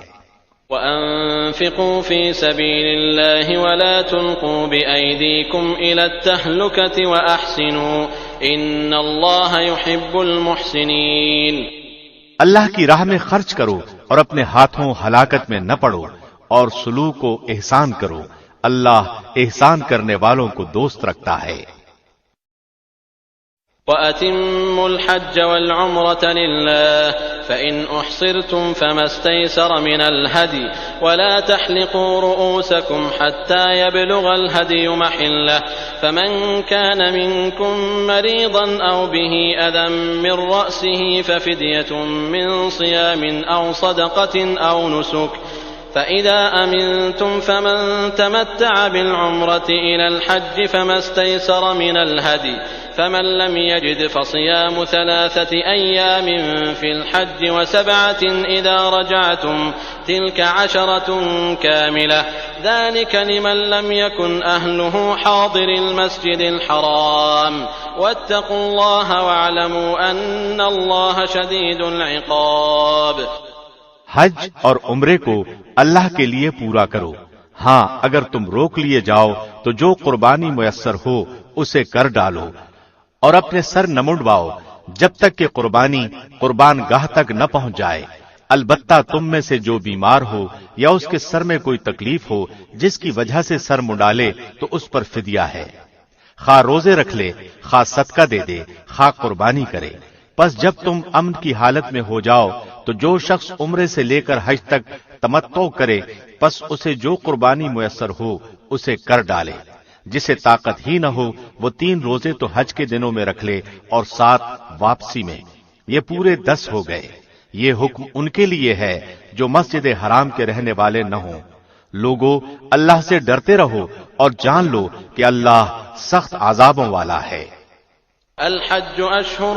وَأَنفِقُوا فِي سَبِيلِ اللَّهِ وَلَا تُلْقُوا بِأَيْدِيكُمْ إِلَى التَّهْلُكَةِ وَأَحْسِنُوا إِنَّ اللَّهَ يُحِبُّ الْمُحْسِنِينَ۔ اللہ کی راہ میں خرچ کرو اور اپنے ہاتھوں ہلاکت میں نہ پڑو، اور سلوک و احسان کرو، اللہ احسان کرنے والوں کو دوست رکھتا ہے۔ وَأَتِمُّوا الْحَجَّ وَالْعُمْرَةَ لِلَّهِ فَإِنْ أُحْصِرْتُمْ فَمَا اسْتَيْسَرَ مِنَ الْهَدْيِ وَلَا تَحْلِقُوا رُؤُوسَكُمْ حَتَّى يَبْلُغَ الْهَدْيُ مَحِلَّهُ فَمَنْ كَانَ مِنْكُمْ مَرِيضًا أَوْ بِهِ أَذًى مِنْ رَأْسِهِ فَفِدْيَةٌ مِنْ صِيَامٍ أَوْ صَدَقَةٍ أَوْ نُسُكٍ فَإِذَا أَمِنْتُمْ فَمَنْ تَمَتَّعَ بِالْعُمْرَةِ إِلَى الْحَجِّ فَمَا اسْتَيْسَرَ مِنَ الْهَدْيِ فمن لم يجد فصيام 3 أيام في الحج و7 إذا رجعتم تلك 10 كاملة ذلك لمن لم يكن أهله حاضر المسجد الحرام واتقوا الله واعلموا أن الله شديد العقاب۔ حج اور عمرے کو اللہ کے لیے پورا کرو، ہاں اگر تم روک لیے جاؤ تو جو قربانی میسر ہو اسے کر ڈالو، اور اپنے سر نہ منڈواؤ جب تک کہ قربانی قربان گاہ تک نہ پہنچ جائے۔ البتہ تم میں سے جو بیمار ہو یا اس کے سر میں کوئی تکلیف ہو جس کی وجہ سے سر منڈالے تو اس پر فدیہ ہے، خواہ روزے رکھ لے، خواہ صدقہ دے دے، خواہ قربانی کرے۔ پس جب تم امن کی حالت میں ہو جاؤ تو جو شخص عمرے سے لے کر حج تک تمتع کرے پس اسے جو قربانی میسر ہو اسے کر ڈالے۔ جسے طاقت ہی نہ ہو وہ 3 روزے تو حج کے دنوں میں رکھ لے اور 7 واپسی میں، یہ پورے 10 ہو گئے۔ یہ حکم ان کے لیے ہے جو مسجد حرام کے رہنے والے نہ ہوں۔ لوگو اللہ سے ڈرتے رہو اور جان لو کہ اللہ سخت عذابوں والا ہے۔ الحج أشهر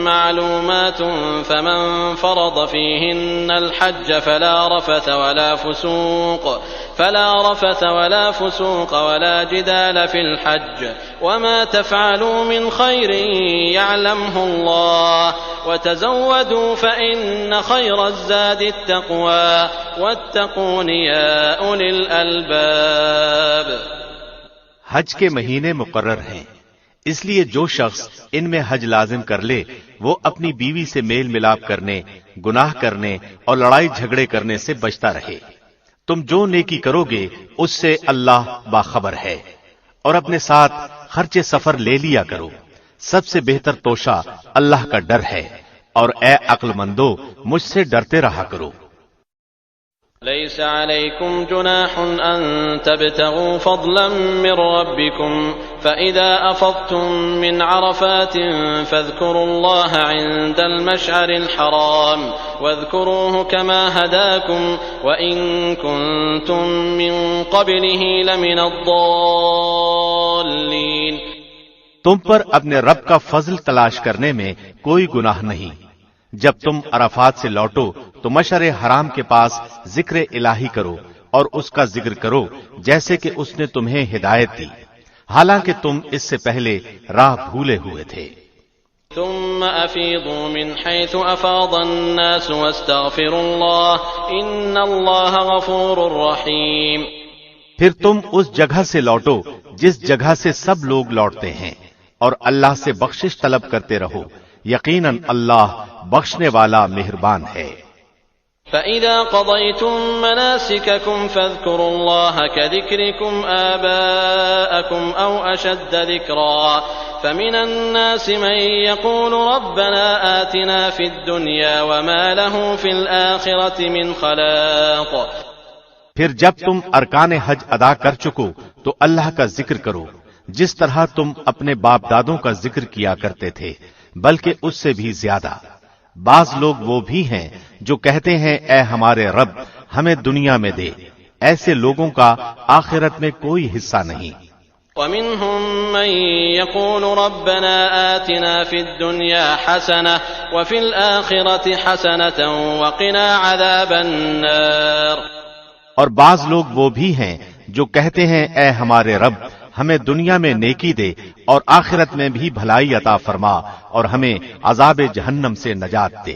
معلومات فمن فرض فيهن الحج فلا رفث ولا فسوق ولا جدال في الحج وما تفعلوا من خير يعلمه الله وتزودوا فإن خير الزاد التقوى واتقون يا أولي الألباب۔ حج کے مہینے مقرر ہیں، اس لیے جو شخص ان میں حج لازم کر لے وہ اپنی بیوی سے میل ملاپ کرنے، گناہ کرنے اور لڑائی جھگڑے کرنے سے بچتا رہے۔ تم جو نیکی کرو گے اس سے اللہ باخبر ہے، اور اپنے ساتھ خرچ سفر لے لیا کرو۔ سب سے بہتر توشہ اللہ کا ڈر ہے، اور اے عقل مندو مجھ سے ڈرتے رہا کرو۔ ليس عليكم جناح أن تبتغوا فضلا من ربكم فإذا أفضتم من عرفات فاذكروا الله عند المشعر الحرام واذكروه كما هداكم وإن كنتم من قبله لمن الضالين۔ تم پر اپنے رب کا فضل تلاش کرنے میں کوئی گناہ نہیں۔ جب تم عرفات سے لوٹو تو مشعر حرام کے پاس ذکر الہی کرو اور اس کا ذکر کرو جیسے کہ اس نے تمہیں ہدایت دی، حالانکہ تم اس سے پہلے راہ بھولے ہوئے تھے۔ ثم افیضوا من حيث افاض الناس واستغفروا الله ان الله غفور رحیم۔ پھر تم اس جگہ سے لوٹو جس جگہ سے سب لوگ لوٹتے ہیں اور اللہ سے بخشش طلب کرتے رہو، یقیناً اللہ بخشنے والا مہربان ہے۔ فَإِذَا قَضَيْتُم مَّنَاسِكَكُمْ فَاذْكُرُوا اللَّهَ كَذِكْرِكُمْ آبَاءَكُمْ أَوْ أَشَدَّ ذِكْرًا فَمِنَ النَّاسِ مَن يَقُولُ رَبَّنَا آتِنَا فِي الدُّنْيَا وَمَا لَهُ فِي الْآخِرَةِ مِنْ خَلَاقٍ۔ پھر جب تم ارکان حج ادا کر چکو تو اللہ کا ذکر کرو جس طرح تم اپنے باپ دادوں کا ذکر کیا کرتے تھے، بلکہ اس سے بھی زیادہ۔ بعض لوگ وہ بھی ہیں جو کہتے ہیں اے ہمارے رب ہمیں دنیا میں دے، ایسے لوگوں کا آخرت میں کوئی حصہ نہیں۔ وَمِنْهُمْ مَن يَقُولُ رَبَّنَا آتِنَا فِي الدُّنْيَا حَسَنَةً وَفِي الْآخِرَةِ حَسَنَةً وَقِنَا عَذَابَ النَّارِ۔ اور بعض لوگ وہ بھی ہیں جو کہتے ہیں اے ہمارے رب ہمیں دنیا میں نیکی دے اور آخرت میں بھی بھلائی عطا فرما اور ہمیں عذاب جہنم سے نجات دے۔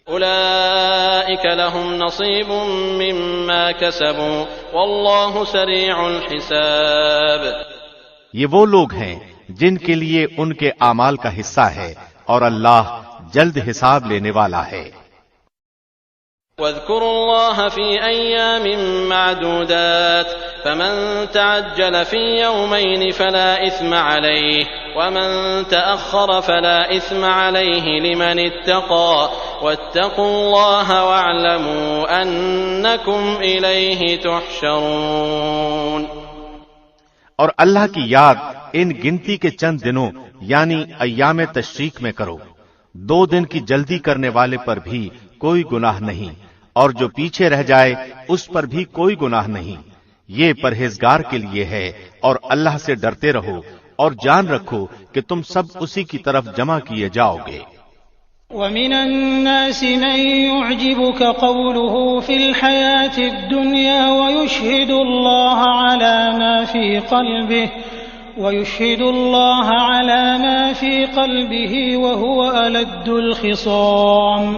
أولئك لهم نصيب مما كسبوا والله سريع الحساب۔ یہ وہ لوگ ہیں جن کے لیے ان کے اعمال کا حصہ ہے اور اللہ جلد حساب لینے والا ہے۔ واذكروا الله في أيام معدودات فمن تعجل في يومين فلا إثم عليه ومن تأخر فلا إثم عليه لمن اتقى واتقوا الله واعلموا أنكم إليه تحشرون۔ اور اللہ کی یاد ان گنتی کے چند دنوں یعنی ایام تشریق میں کرو، 2 دن کی جلدی کرنے والے پر بھی کوئی گناہ نہیں اور جو پیچھے رہ جائے اس پر بھی کوئی گناہ نہیں، یہ پرہیزگار کے لیے ہے۔ اور اللہ سے ڈرتے رہو اور جان رکھو کہ تم سب اسی کی طرف جمع کیے جاؤ گے۔ وَمِنَ النَّاسِ مَن يُعْجِبُكَ قَوْلُهُ فِي الْحَيَاةِ الدُّنْيَا وَيُشْهِدُ اللَّهَ عَلَى مَا فِي قَلْبِهِ وَهُوَ أَلَدُّ الْخِصَامِ۔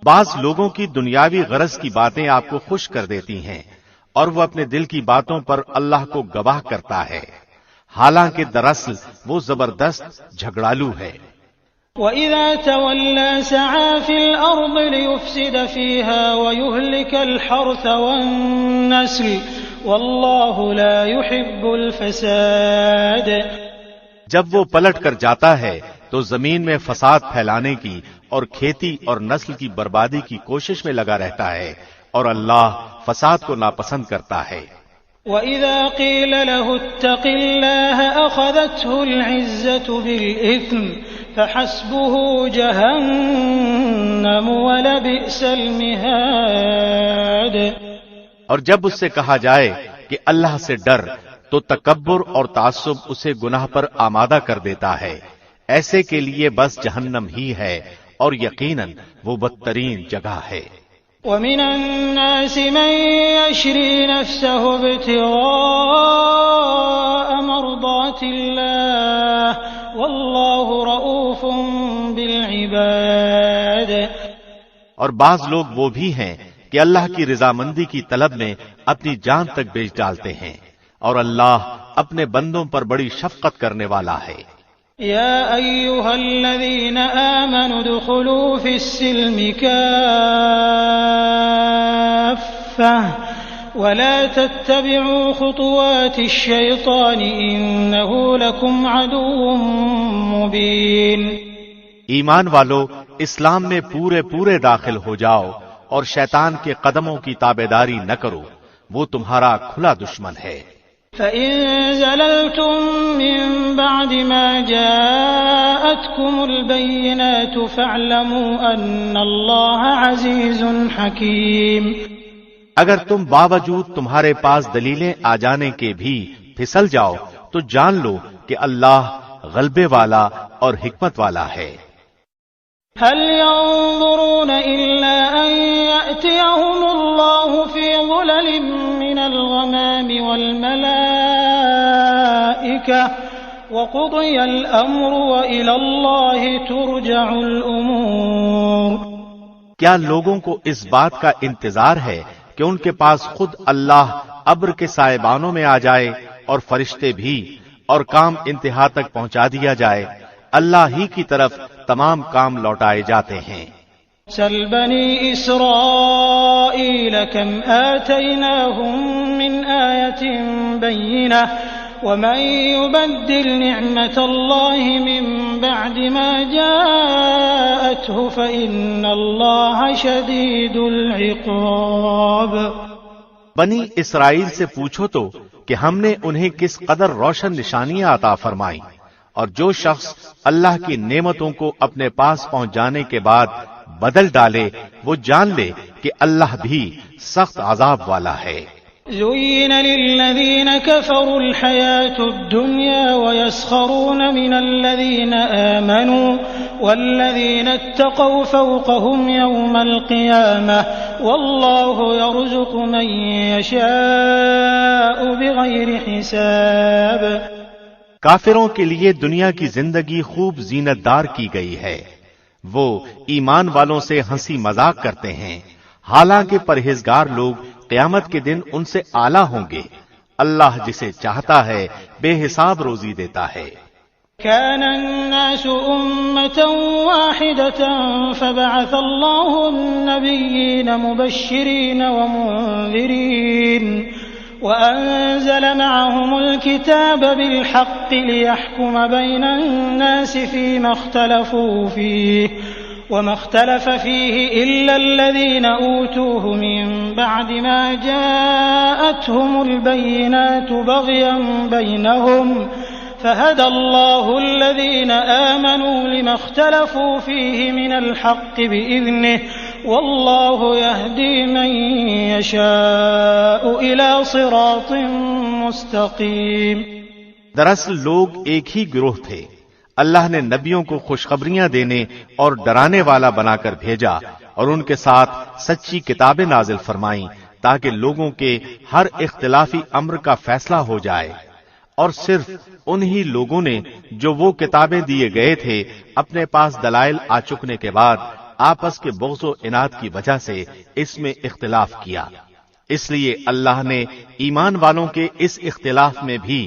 بعض لوگوں کی دنیاوی غرض کی باتیں آپ کو خوش کر دیتی ہیں اور وہ اپنے دل کی باتوں پر اللہ کو گواہ کرتا ہے، حالانکہ دراصل وہ زبردست جھگڑالو ہے۔ وَإِذَا تَوَلَّى سَعَى فِي الْأَرْضِ لِيُفْسِدَ فِيهَا وَيُهْلِكَ الْحَرْثَ وَالنَّسْلَ وَاللَّهُ لَا يُحِبُّ الْفَسَادَ۔ جب وہ پلٹ کر جاتا ہے تو زمین میں فساد پھیلانے کی اور کھیتی اور نسل کی بربادی کی کوشش میں لگا رہتا ہے، اور اللہ فساد کو ناپسند کرتا ہے۔ وَإِذَا قِيلَ لَهُ اتَّقِ اللَّهَ أَخَذَتْهُ الْعِزَّةُ بِالْإِثْمِ فَحَسْبُهُ جَهَنَّمُ وَلَبِئْسَ الْمِهَادُ۔ اور جب اس سے کہا جائے کہ اللہ سے ڈر تو تکبر اور تعصب اسے گناہ پر آمادہ کر دیتا ہے، ایسے کے لیے بس جہنم ہی ہے اور یقیناً وہ بدترین جگہ ہے۔ وَمِنَ النَّاسِ مَن يَشْرِي نَفْسَهُ ابْتِغَاءَ مَرْضَاتِ اللَّهِ وَاللَّهُ رَءُوفٌ بِالْعِبَادِ۔ اور بعض لوگ وہ بھی ہیں کہ اللہ کی رضامندی کی طلب میں اپنی جان تک بیچ ڈالتے ہیں، اور اللہ اپنے بندوں پر بڑی شفقت کرنے والا ہے۔ يا أيها الذين آمنوا ادخلوا في السلم كافة ولا تتبعوا خطوات الشيطان إنه لكم عدو مبين۔ ایمان والو اسلام میں پورے داخل ہو جاؤ اور شیطان کے قدموں کی تابعداری نہ کرو، وہ تمہارا کھلا دشمن ہے۔ فَإِن زَلَلْتُم مِّن بَعْدِ مَا جَاءَتْكُمُ الْبَيِّنَاتُ فَاعْلَمُوا أَنَّ اللَّهَ عَزِيزٌ حَكِيمٌ۔ اگر تم باوجود تمہارے پاس دلیلیں آ جانے کے بھی پھسل جاؤ تو جان لو کہ اللہ غلبے والا اور حکمت والا ہے۔ هل ينظرون إلا أن يأتيهم الله في ظلل من الغمام والملائكة وقضي الأمر وإلى الله ترجع الأمور۔ کیا لوگوں کو اس بات کا انتظار ہے کہ ان کے پاس خود اللہ ابر کے سائبانوں میں آ جائے اور فرشتے بھی، اور کام انتہا تک پہنچا دیا جائے؟ اللہ ہی کی طرف تمام کام لوٹائے جاتے ہیں۔ سل بنی اسرائیل کم آتیناہم من آیت بینہ ومن یبدل نعمت اللہ من بعد ما جاءته فإن اللہ شدید العقاب۔ بنی اسرائیل سے پوچھو تو کہ ہم نے انہیں کس قدر روشن نشانیاں عطا فرمائیں، اور جو شخص اللہ کی نعمتوں کو اپنے پاس پہنچ جانے کے بعد بدل ڈالے وہ جان لے کہ اللہ بھی سخت عذاب والا ہے۔ زين للذين كفروا الحياة الدنيا ويسخرون من الذين آمنوا والذين اتقوا فوقهم يوم القيامة والله يرزق من يشاء بغير حساب۔ کافروں کے لیے دنیا کی زندگی خوب زینت دار کی گئی ہے، وہ ایمان والوں سے ہنسی مذاق کرتے ہیں، حالانکہ پرہیزگار لوگ قیامت کے دن ان سے اعلیٰ ہوں گے۔ اللہ جسے چاہتا ہے بے حساب روزی دیتا ہے۔ كان الناس أمة واحدة فبعث الله النبيين مبشرين ومنذرين وأنزل معهم الكتاب بالحق ليحكم بين الناس فيما اختلفوا فيه وما اختلف فيه إلا الذين أوتوه من بعد ما جاءتهم البينات بغيا بينهم فهدى الله الذين آمنوا لما اختلفوا فيه من الحق بإذنه والله يهدي من يشاء إلى صراط مستقيم۔ دراصل لوگ ایک ہی گروہ تھے۔ اللہ نے نبیوں کو خوشخبریاں دینے اور ڈرانے والا بنا کر بھیجا اور ان کے ساتھ سچی کتابیں نازل فرمائیں تاکہ لوگوں کے ہر اختلافی امر کا فیصلہ ہو جائے، اور صرف انہی لوگوں نے جو وہ کتابیں دیے گئے تھے اپنے پاس دلائل آ چکنے کے بعد آپس کے بغض و عناد کی وجہ سے اس میں اختلاف کیا، اس لیے اللہ نے ایمان والوں کے اس اختلاف میں بھی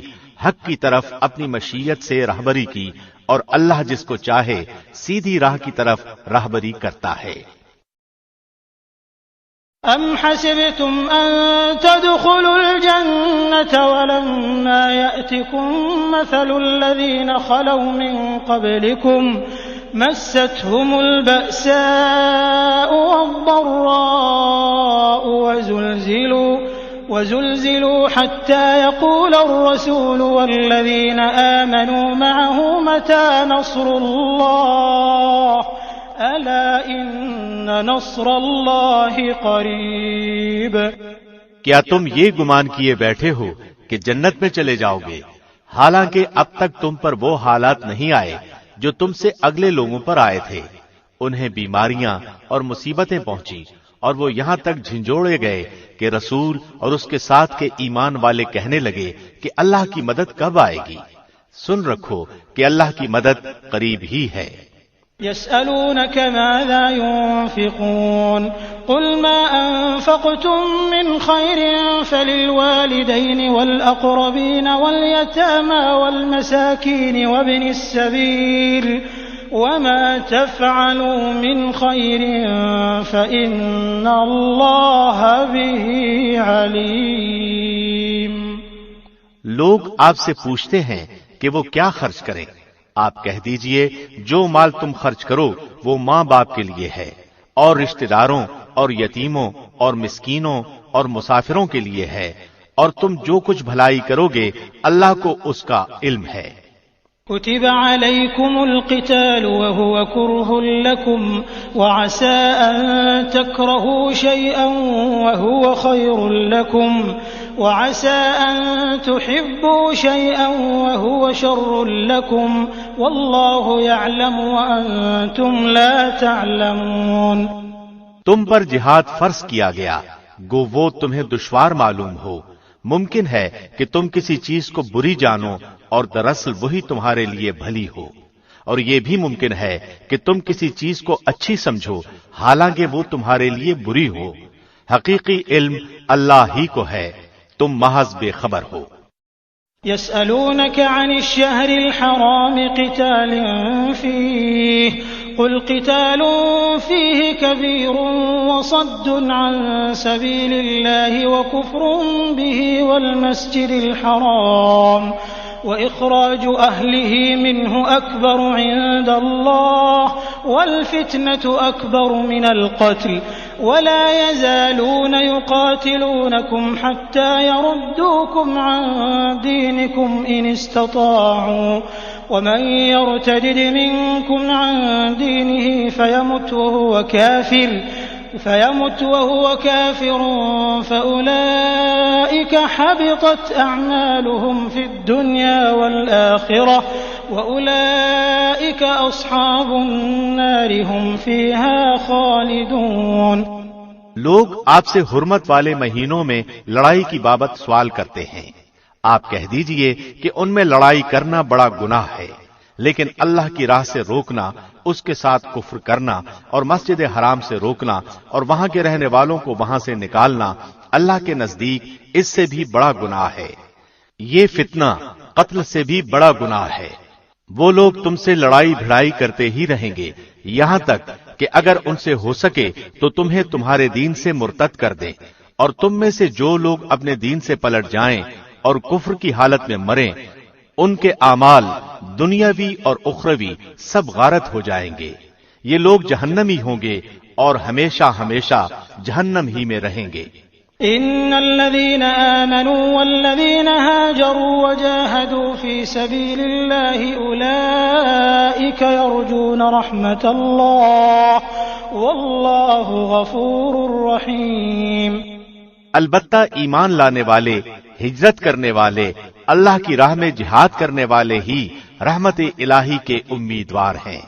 حق کی طرف اپنی مشیت سے رہبری کی، اور اللہ جس کو چاہے سیدھی راہ کی طرف رہبری کرتا ہے۔ أَمْ حَسِبْتُمْ أَن تَدْخُلُوا الْجَنَّةَ وَلَمَّا يَأْتِكُم مَّثَلُ الَّذِينَ خَلَوْا مِن قَبْلِكُمْ مَسَّتْهُمُ الْبَأْسَاءُ وَالضَّرَّاءُ وزلزلوا حتى يقول الرسول والذين آمنوا معه متى نصر الله ألا إن نصر الله قريب۔ کیا تم یہ گمان کیے بیٹھے ہو کہ جنت میں چلے جاؤ گے، حالانکہ اب تک تم پر وہ حالات نہیں آئے جو تم سے اگلے لوگوں پر آئے تھے؟ انہیں بیماریاں اور مصیبتیں پہنچی اور وہ یہاں تک جھنجھوڑے گئے کہ رسول اور اس کے ساتھ کے ایمان والے کہنے لگے کہ اللہ کی مدد کب آئے گی؟ سن رکھو کہ اللہ کی مدد قریب ہی ہے۔ يسألونك ماذا ينفقون قل ما أنفقتم من خير فللوالدين والأقربين واليتامى والمساكين وابن السبيل وما تفعلوا من خير فإن الله به عليم۔ لوگ آپ سے پوچھتے ہیں کہ وہ کیا خرچ کریں، آپ کہہ دیجئے جو مال تم خرچ کرو وہ ماں باپ کے لیے ہے، اور رشتہ داروں اور یتیموں اور مسکینوں اور مسافروں کے لیے ہے، اور تم جو کچھ بھلائی کرو گے اللہ کو اس کا علم ہے۔ كتب عليكم القتال وهو كره لكم وعسى أن تكرهوا شيئا وهو خير لكم وعسى أن تحبوا شيئا وهو شر لكم والله يعلم وأنتم لا تعلمون۔ تم پر جہاد فرض کیا گیا گو وہ تمہیں دشوار معلوم ہو، ممکن ہے کہ تم کسی چیز کو بری جانو اور دراصل وہی تمہارے لیے بھلی ہو، اور یہ بھی ممکن ہے کہ تم کسی چیز کو اچھی سمجھو حالانکہ وہ تمہارے لیے بری ہو۔ حقیقی علم اللہ ہی کو ہے، تم محض بے خبر ہو۔ يسألونك عن الشهر الحرام قتال فيه قل قتال فيه كبير وصد عن سبيل الله وكفر به والمسجد الحرام وإخراج أهله منه أكبر عند الله والفتنة أكبر من القتل ولا يزالون يقاتلونكم حتى يردوكم عن دينكم إن استطاعوا ومن يرتدد منكم عن دينه فيمت وهو كافر فأولئك أولئك حبطت أعمالهم في الدنيا والآخرة وأولئك أصحاب النار هم فيها خالدون۔ لوگ آپ سے حرمت والے مہینوں میں لڑائی کی بابت سوال کرتے ہیں، آپ کہہ دیجئے کہ ان میں لڑائی کرنا بڑا گناہ ہے، لیکن اللہ کی راہ سے روکنا، اس کے ساتھ کفر کرنا اور مسجد حرام سے روکنا اور وہاں کے رہنے والوں کو وہاں سے نکالنا اللہ کے نزدیک اس سے بھی بڑا گناہ ہے۔ یہ فتنہ قتل سے بھی بڑا گناہ ہے۔ وہ لوگ تم سے لڑائی بھڑائی کرتے ہی رہیں گے یہاں تک کہ اگر ان سے ہو سکے تو تمہیں تمہارے دین سے مرتد کر دیں، اور تم میں سے جو لوگ اپنے دین سے پلٹ جائیں اور کفر کی حالت میں مریں، ان کے اعمال دنیاوی اور اخروی سب غارت ہو جائیں گے۔ یہ لوگ جہنمی ہوں گے اور ہمیشہ ہمیشہ جہنم ہی میں رہیں گے۔ إن الذين آمنوا والذين هاجروا وجاهدوا في سبيل الله أولئك يرجون رحمة الله والله غفور رحيم۔ البتہ ایمان لانے والے، ہجرت کرنے والے، اللہ کی راہ میں جہاد کرنے والے ہی رحمت الہی کے امیدوار ہیں۔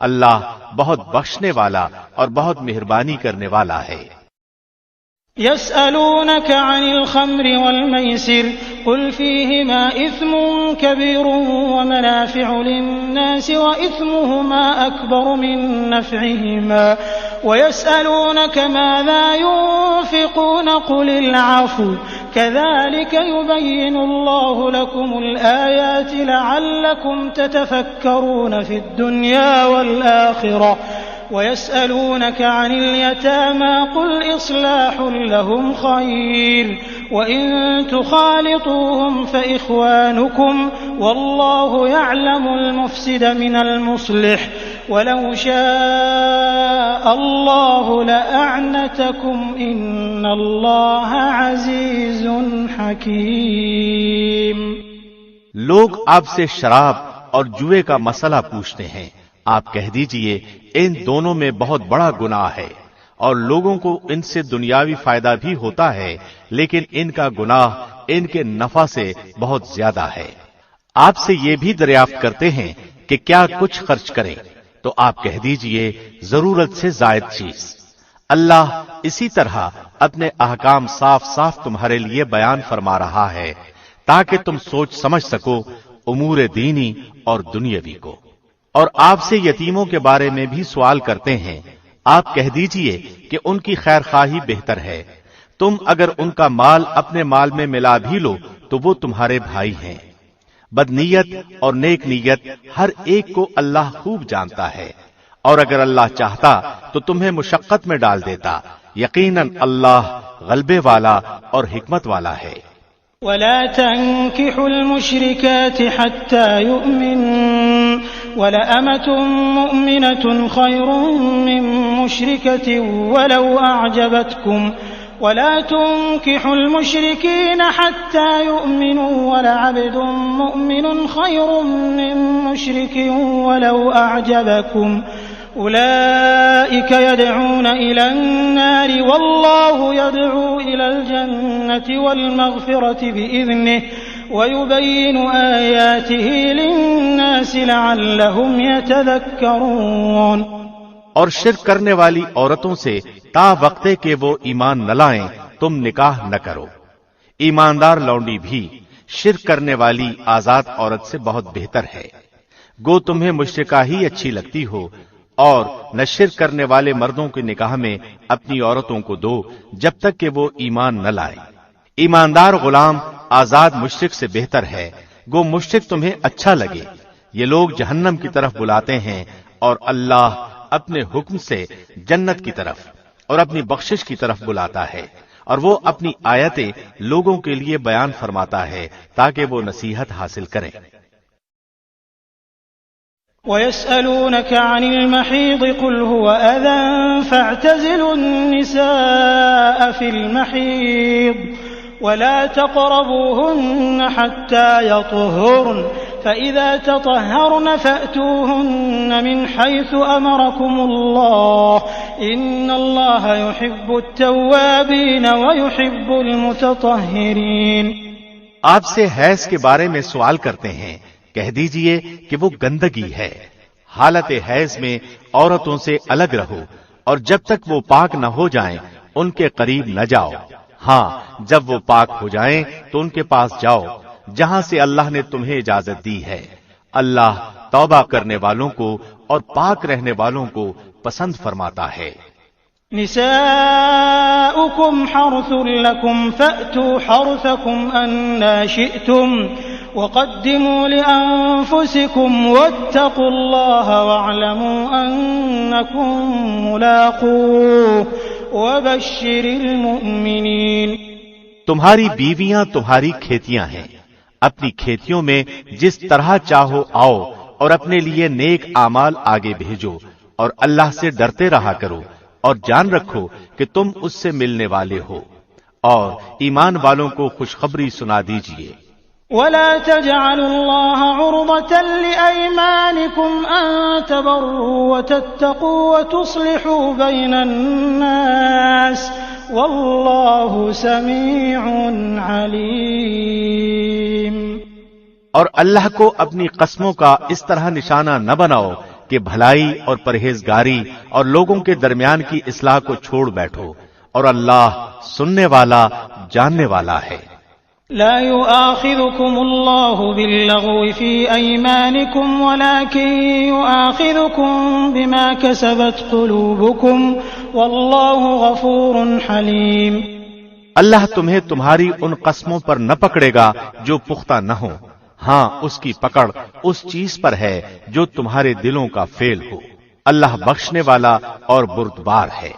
اللہ بہت بخشنے والا اور بہت مہربانی کرنے والا ہے۔ يسألونك عن الخمر والميسر قل فيهما إثم كبير ومنافع للناس وإثمهما أكبر من نفعهما ويسألونك ماذا ينفقون قل العفو كذلك يبين الله لكم الآيات لعلكم تتفكرون في الدنيا والآخرة ويسألونك عن اليتامى قل إصلاح لهم خير وإن تخالطوهم فإخوانكم والله يعلم المفسد من المصلح ولو شاء الله لأعنتكم إن الله عزيز حكيم۔ لوگ آپ سے شراب اور جوئے کا مسئلہ پوچھتے ہیں، آپ کہہ دیجئے ان دونوں میں بہت بڑا گناہ ہے، اور لوگوں کو ان سے دنیاوی فائدہ بھی ہوتا ہے، لیکن ان کا گناہ ان کے نفع سے بہت زیادہ ہے۔ آپ سے یہ بھی دریافت کرتے ہیں کہ کیا کچھ خرچ کریں، تو آپ کہہ دیجئے ضرورت سے زائد چیز۔ اللہ اسی طرح اپنے احکام صاف صاف تمہارے لیے بیان فرما رہا ہے تاکہ تم سوچ سمجھ سکو امور دینی اور دنیاوی کو۔ اور آپ سے یتیموں کے بارے میں بھی سوال کرتے ہیں، آپ کہہ دیجئے کہ ان کی خیر خواہی بہتر ہے۔ تم اگر ان کا مال اپنے مال میں ملا بھی لو تو وہ تمہارے بھائی ہیں۔ بدنیت اور نیک نیت ہر ایک کو اللہ خوب جانتا ہے، اور اگر اللہ چاہتا تو تمہیں مشقت میں ڈال دیتا، یقیناً اللہ غلبے والا اور حکمت والا ہے۔ ولا تنكحوا المشركات حتى يؤمنوا ولأمة مؤمنة خير من مشركة ولو أعجبتكم ولا تنكحوا المشركين حتى يؤمنوا ولعبد مؤمن خير من مشرك ولو أعجبكم أولئك يدعون إلى النار والله يدعو إلى الجنة والمغفرة بإذنه ويبين آياته للناس لعلهم يتذكرون۔ اور شرک کرنے والی عورتوں سے تا وقتے کہ وہ ایمان نہ لائیں تم نکاح نہ کرو۔ ایماندار لونڈی بھی شرک کرنے والی آزاد عورت سے بہت بہتر ہے، گو تمہیں مشرکہ ہی اچھی لگتی ہو، اور نہ شرک کرنے والے مردوں کے نکاح میں اپنی عورتوں کو دو جب تک کہ وہ ایمان نہ لائیں۔ ایماندار غلام آزاد مشرک سے بہتر ہے، گو مشرک تمہیں اچھا لگے۔ یہ لوگ جہنم کی طرف بلاتے ہیں اور اللہ اپنے حکم سے جنت کی طرف اور اپنی بخشش کی طرف بلاتا ہے، اور وہ اپنی آیتیں لوگوں کے لیے بیان فرماتا ہے تاکہ وہ نصیحت حاصل کریں۔ ويسألونك عن المحيض قل هو أذى فاعتزلوا النساء في المحيض ولا تقربوهن حتى يطهرن فإذا تطهرن فأتوهن من حيث أمركم الله إن الله يحب التوابين ويحب المتطهرين۔ آپ سے حیض کے بارے میں سوال کرتے ہیں، کہہ دیجئے کہ وہ گندگی ہے۔ حالت حیض میں عورتوں سے الگ رہو، اور جب تک وہ پاک نہ ہو جائیں ان کے قریب نہ جاؤ۔ ہاں، جب وہ پاک ہو جائیں تو ان کے پاس جاؤ جہاں سے اللہ نے تمہیں اجازت دی ہے۔ اللہ توبہ کرنے والوں کو اور پاک رہنے والوں کو پسند فرماتا ہے۔ نساؤكم حرث لكم فأتوا حرثكم أنى شئتم وقدموا لأنفسكم واتقوا الله واعلموا أنكم ملاقوه وبشر المؤمنين۔ تمہاری بیویاں تمہاری کھیتیاں ہیں، اپنی کھیتیوں میں جس طرح چاہو آؤ اور اپنے لیے نیک اعمال آگے بھیجو، اور اللہ سے ڈرتے رہا کرو، اور جان رکھو کہ تم اس سے ملنے والے ہو، اور ایمان والوں کو خوشخبری سنا دیجیے۔ ولا تجعلوا الله عرضة لأيمانكم أن تبروا وتتقوا وتصلحوا بين الناس والله سميع عليم۔ اور اللہ کو اپنی قسموں کا اس طرح نشانہ نہ بناؤ کہ بھلائی اور پرہیزگاری اور لوگوں کے درمیان کی اصلاح کو چھوڑ بیٹھو، اور اللہ سننے والا جاننے والا ہے۔ لا يؤاخذكم الله باللغو في أيمانكم ولكن يؤاخذكم بما كسبت قلوبكم والله غفور حليم۔ اللہ تمہیں تمہاری ان قسموں پر نہ پکڑے گا جو پختہ نہ ہو، ہاں اس کی پکڑ اس چیز پر ہے جو تمہارے دلوں کا فعل ہو۔ اللہ بخشنے والا اور بردبار ہے۔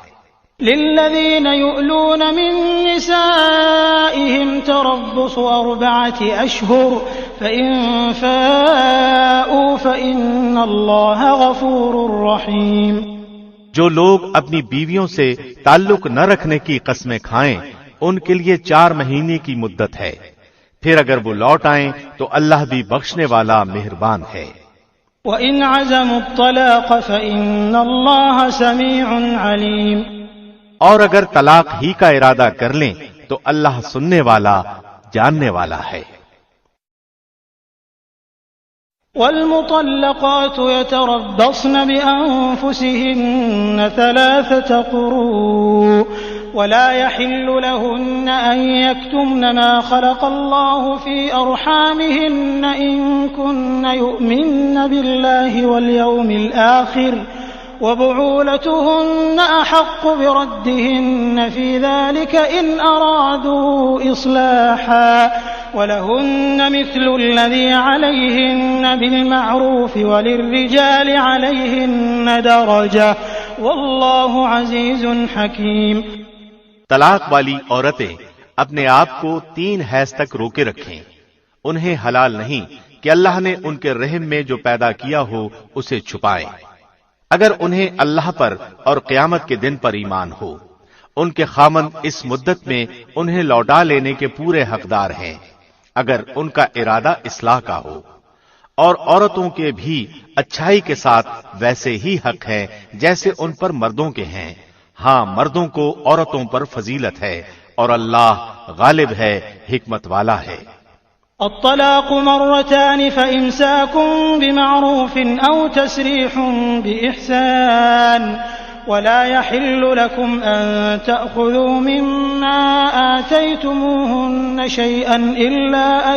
للذين يؤلون من نسائهم تربص 4 أشهر فإن فاءوا فإن الله غفور رحيم۔ جو لوگ اپنی بیویوں سے تعلق نہ رکھنے کی قسمیں کھائیں ان کے لیے 4 مہینے کی مدت ہے، پھر اگر وہ لوٹ آئیں تو اللہ بھی بخشنے والا مہربان ہے۔ وإن عزموا الطلاق فإن الله سميع عليم۔ اور اگر طلاق ہی کا ارادہ کر لیں تو اللہ سننے والا جاننے والا ہے۔ والمطلقات يتربصن بأنفسهن 3 قروء ولا يحل لهن أن يكتمن ما خلق الله في أرحامهن إن كن يؤمن بالله واليوم الآخر وبعولتهن أحق بردهن في ذلك إن أرادوا إصلاحا ولهن مثل الذي عليهن بالمعروف وللرجال عليهن درجة والله عزيز حكيم۔ طلاق والی عورتیں اپنے آپ کو 3 حیض تک روکے رکھیں، انہیں حلال نہیں کہ اللہ نے ان کے رحم میں جو پیدا کیا ہو اسے چھپائیں، اگر انہیں اللہ پر اور قیامت کے دن پر ایمان ہو۔ ان کے خامند اس مدت میں انہیں لوٹا لینے کے پورے حقدار ہیں اگر ان کا ارادہ اصلاح کا ہو، اور عورتوں کے بھی اچھائی کے ساتھ ویسے ہی حق ہے جیسے ان پر مردوں کے ہیں۔ ہاں، مردوں کو عورتوں پر فضیلت ہے اور اللہ غالب ہے، حکمت والا ہے۔ الطلاق 2 فإمساك بمعروف أو تسريح بإحسان ولا يحل لكم أن تأخذوا مما آتيتموهن شيئا إلا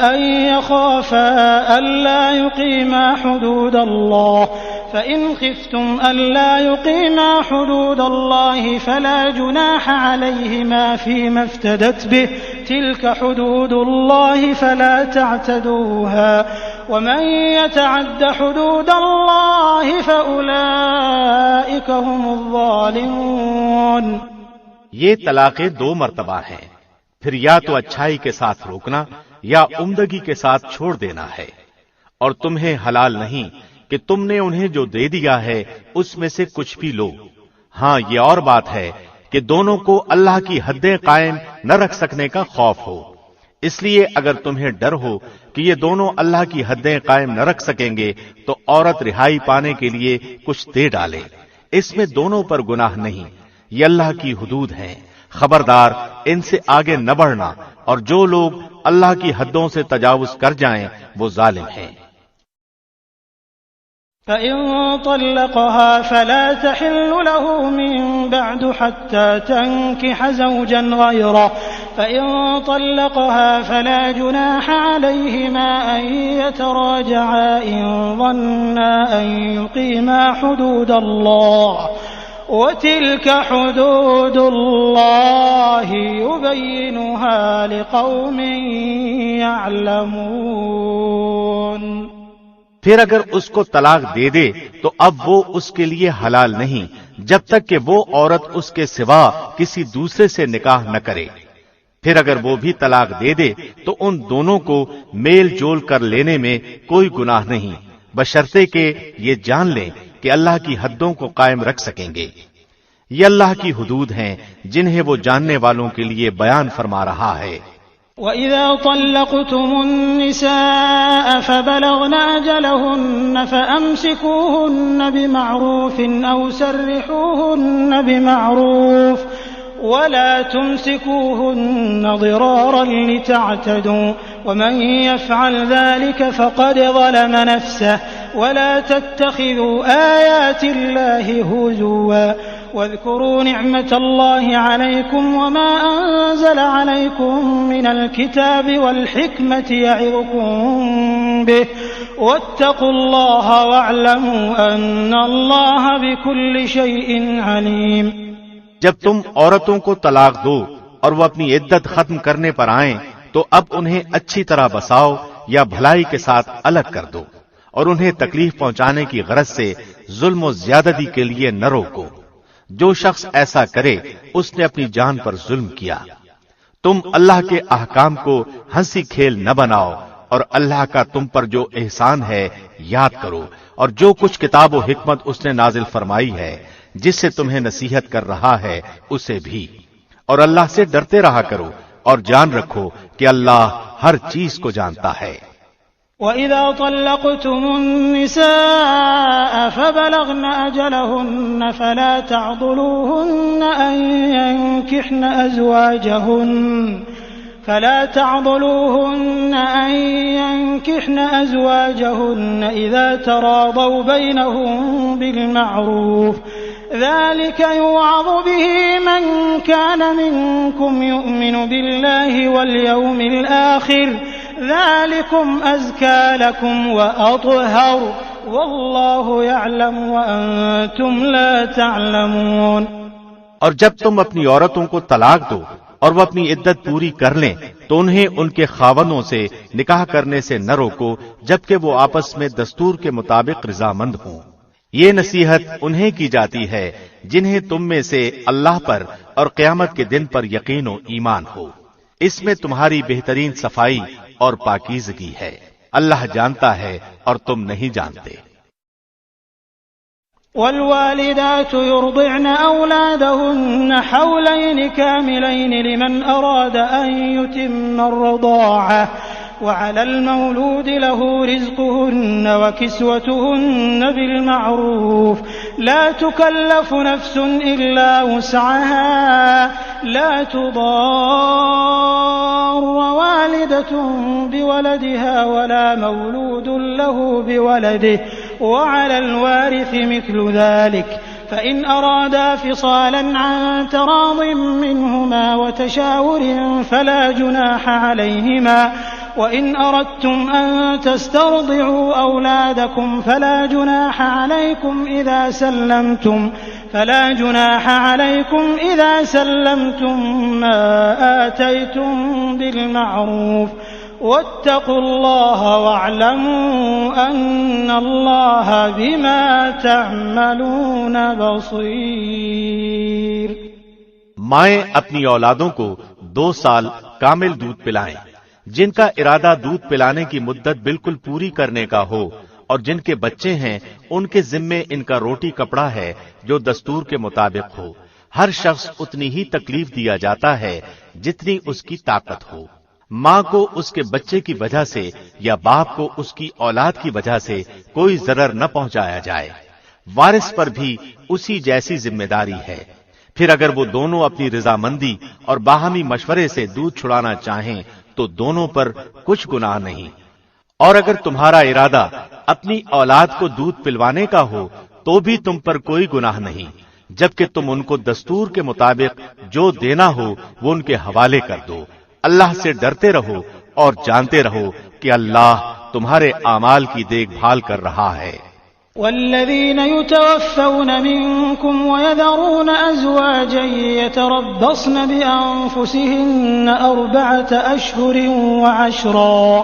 أن يخافا ألا يقيما حدود الله فإن خفتم ألا يقيما حدود الله فلا جناح عليهما فيما افتدت به تلك حدود الله فلا تعتدوها ومن يتعد حدود الله فأولئك هم الظالمون۔ یہ طلاقیں 2 مرتبہ ہیں، پھر یا تو اچھائی کے ساتھ روکنا یا عمدگی کے ساتھ چھوڑ دینا ہے، اور تمہیں حلال نہیں کہ تم نے انہیں جو دے دیا ہے اس میں سے کچھ بھی لو۔ ہاں، یہ اور بات ہے کہ دونوں کو اللہ کی حدیں قائم نہ رکھ سکنے کا خوف ہو، اس لیے اگر تمہیں ڈر ہو کہ یہ دونوں اللہ کی حدیں قائم نہ رکھ سکیں گے تو عورت رہائی پانے کے لیے کچھ دے ڈالے، اس میں دونوں پر گناہ نہیں، یہ اللہ کی حدود ہیں، خبردار ان سے آگے نہ بڑھنا، اور جو لوگ اللہ کی حدوں سے تجاوز کر جائیں وہ ظالم ہیں۔ فَإِن طَلَّقَهَا فَلَا تَحِلُّ لَهُ مِن بَعْدُ حَتَّى تَنكِحَ زَوْجًا غَيْرَهُ فَإِن طَلَّقَهَا فَلَا جُنَاحَ عَلَيْهِمَا أَن يَتَرَاجَعَا إِن ظَنَّا أَن يُقِيمَا حُدُودَ اللَّهِ وَتِلْكَ حُدُودُ اللَّهِ يُبَيِّنُهَا لِقَوْمٍ يَعْلَمُونَ۔ پھر اگر اس کو طلاق دے دے تو اب وہ اس کے لیے حلال نہیں جب تک کہ وہ عورت اس کے سوا کسی دوسرے سے نکاح نہ کرے۔ پھر اگر وہ بھی طلاق دے دے تو ان دونوں کو میل جول کر لینے میں کوئی گناہ نہیں، بشرطے کہ یہ جان لیں کہ اللہ کی حدوں کو قائم رکھ سکیں گے۔ یہ اللہ کی حدود ہیں جنہیں وہ جاننے والوں کے لیے بیان فرما رہا ہے۔ وَإِذَا طَلَّقْتُمُ النِّسَاءَ فَبَلَغْنَ أَجَلَهُنَّ فَأَمْسِكُوهُنَّ بِمَعْرُوفٍ أَوْ سَرِّحُوهُنَّ بِمَعْرُوفٍ وَلَا تُمْسِكُوهُنَّ ضِرَارًا لِتَعْتَدُوا وَمَن يَفْعَلْ ذَلِكَ فَقَدْ ظَلَمَ نَفْسَهُ وَلَا تَتَّخِذُوا آيَاتِ اللَّهِ هُزُوًا واذكروا نعمة الله عليكم وما أنزل عليكم من الكتاب والحكمة يعظكم به واتقوا الله واعلموا أن الله بكل شيء عليم۔ جب تم عورتوں کو طلاق دو اور وہ اپنی عدت ختم کرنے پر آئیں تو اب انہیں اچھی طرح بساؤ یا بھلائی کے ساتھ الگ کر دو، اور انہیں تکلیف پہنچانے کی غرض سے ظلم و زیادتی کے لیے نہ روکو۔ جو شخص ایسا کرے اس نے اپنی جان پر ظلم کیا۔ تم اللہ کے احکام کو ہنسی کھیل نہ بناؤ، اور اللہ کا تم پر جو احسان ہے یاد کرو، اور جو کچھ کتاب و حکمت اس نے نازل فرمائی ہے جس سے تمہیں نصیحت کر رہا ہے اسے بھی، اور اللہ سے ڈرتے رہا کرو، اور جان رکھو کہ اللہ ہر چیز کو جانتا ہے۔ وَإِذَا طَلَّقْتُمُ النِّسَاءَ فَبَلَغْنَ أَجَلَهُنَّ فَلَا تَعْضُلُوهُنَّ أَن يَنكِحْنَ أَزْوَاجَهُنَّ إِذَا تَرَاضَوْا بَيْنَهُم بِالْمَعْرُوفِ ذَلِكَ يُوعَظُ بِهِ مَن كَانَ مِنكُمْ يُؤْمِنُ بِاللَّهِ وَالْيَوْمِ الْآخِرِ ذَلِكُمْ أَزْكَى لَكُمْ وَأَطْهَرُ وَاللَّهُ يَعْلَمُ وَأَنتُمْ لَا تَعْلَمُونَ۔ اور جب تم اپنی عورتوں کو طلاق دو اور وہ اپنی عدت پوری کر لیں تو انہیں ان کے خاوندوں سے نکاح کرنے سے نہ روکو جبکہ وہ آپس میں دستور کے مطابق رضامند ہوں۔ یہ نصیحت انہیں کی جاتی ہے جنہیں تم میں سے اللہ پر اور قیامت کے دن پر یقین و ایمان ہو۔ اس میں تمہاری بہترین صفائی اور پاکیزگی ہے، اللہ جانتا ہے اور تم نہیں جانتے۔ والوالدات يرضعن أولادهن حولين كاملين لمن أراد أن يتم الرضاعة وعلى المولود له رزقهن وكسوتهن بالمعروف لا تكلف نفس إلا وسعها لا تضار والدة بولدها ولا مولود له بولده وعلى الوارث مثل ذلك فإن أرادا فصالا عن تراض منهما وتشاور فلا جناح عليهما وإن أردتم أن تسترضعوا أولادكم فلا جناح عليكم إذا سلمتم ما آتيتم بالمعروف واتقوا الله واعلموا أن الله بما تعملون بصير۔ مائیں اپنی اولادوں کو 2 سال کامل دودھ پلائیں۔ جن کا ارادہ دودھ پلانے کی مدت بالکل پوری کرنے کا ہو اور جن کے بچے ہیں ان کے ذمے ان کا روٹی کپڑا ہے جو دستور کے مطابق ہو۔ ہر شخص اتنی ہی تکلیف دیا جاتا ہے جتنی اس کی طاقت ہو۔ ماں کو اس کے بچے کی وجہ سے یا باپ کو اس کی اولاد کی وجہ سے کوئی ضرر نہ پہنچایا جائے۔ وارث پر بھی اسی جیسی ذمہ داری ہے۔ پھر اگر وہ دونوں اپنی رضامندی اور باہمی مشورے سے دودھ چھڑانا چاہیں تو دونوں پر کچھ گناہ نہیں۔ اور اگر تمہارا ارادہ اپنی اولاد کو دودھ پلوانے کا ہو تو بھی تم پر کوئی گناہ نہیں، جبکہ تم ان کو دستور کے مطابق جو دینا ہو وہ ان کے حوالے کر دو۔ اللہ سے ڈرتے رہو اور جانتے رہو کہ اللہ تمہارے اعمال کی دیکھ بھال کر رہا ہے۔ والذين يتوفون منكم ويذرون أزواجا يتربصن بأنفسهن 4 أشهر وعشرا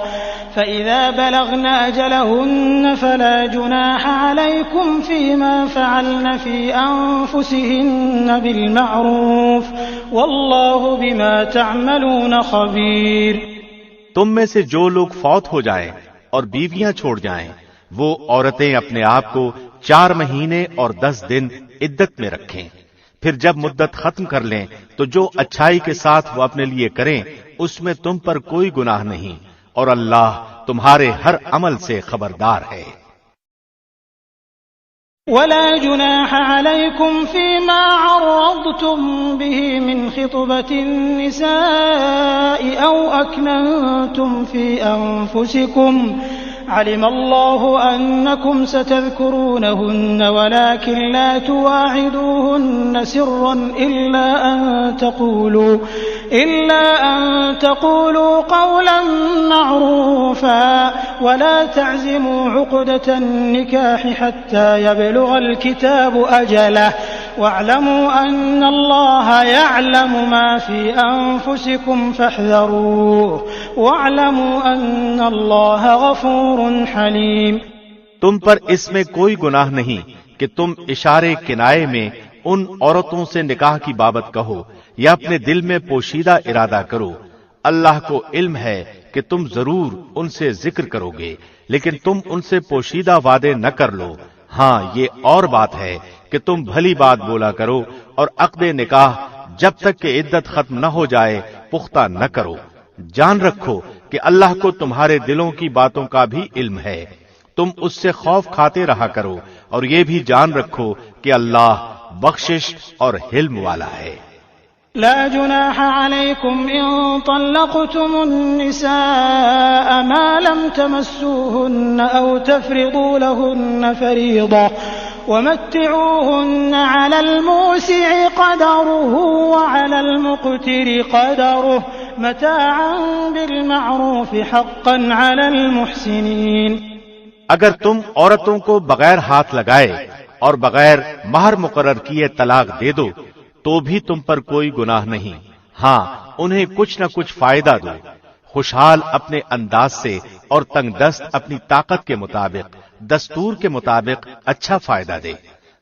فإذا بلغن أجلهن فلا جناح عليكم فيما فعلن في أنفسهن بالمعروف والله بما تعملون خبير۔ تم میں سے جو لوگ فوت ہو جائیں اور بیویاں چھوڑ جائیں وہ عورتیں اپنے آپ کو 4 مہینے اور 10 دن عدت میں رکھیں، پھر جب مدت ختم کر لیں تو جو اچھائی کے ساتھ وہ اپنے لیے کریں اس میں تم پر کوئی گناہ نہیں، اور اللہ تمہارے ہر عمل سے خبردار ہے۔ ولا جناح عليكم فيما عرضتم به من خطبة النساء أو أكننتم في أنفسكم علم الله أنكم ستذكرونهن ولكن لا تواعدوهن سرا إلا أن تقولوا قولا معروفا ولا تعزموا عقدة النكاح حتى يبلغ الكتاب أجله واعلموا أن الله يعلم ما في أنفسكم فاحذروه واعلموا أن الله غفور حليم۔ تم پر اس میں کوئی گناہ نہیں کہ تم اشارے کنائے میں ان عورتوں سے نکاح کی بابت کہو یا اپنے دل میں پوشیدہ ارادہ کرو۔ اللہ کو علم ہے کہ تم ضرور ان سے ذکر کرو گے، لیکن تم ان سے پوشیدہ وعدے نہ کر لو۔ ہاں یہ اور بات ہے کہ تم بھلی بات بولا کرو اور عقد نکاح جب تک کہ عدت ختم نہ ہو جائے پختہ نہ کرو۔ جان رکھو کہ اللہ کو تمہارے دلوں کی باتوں کا بھی علم ہے، تم اس سے خوف کھاتے رہا کرو، اور یہ بھی جان رکھو کہ اللہ بخشش اور حلم والا ہے۔ لا جناح عليكم إن طلقتم النساء ما لم تمسوهن أو تفرضوا لهن فريضة ومتعوهن على الموسع قدره وعلى المقتر قدره متاعا بالمعروف حقا على المحسنين۔ اگر تم عورتوں کو بغیر ہاتھ لگائے اور بغیر مہر مقرر کیے طلاق دے دو تو بھی تم پر کوئی گناہ نہیں، ہاں انہیں کچھ نہ کچھ فائدہ دو، خوشحال اپنے انداز سے اور تنگ دست اپنی طاقت کے مطابق دستور کے مطابق اچھا فائدہ دے،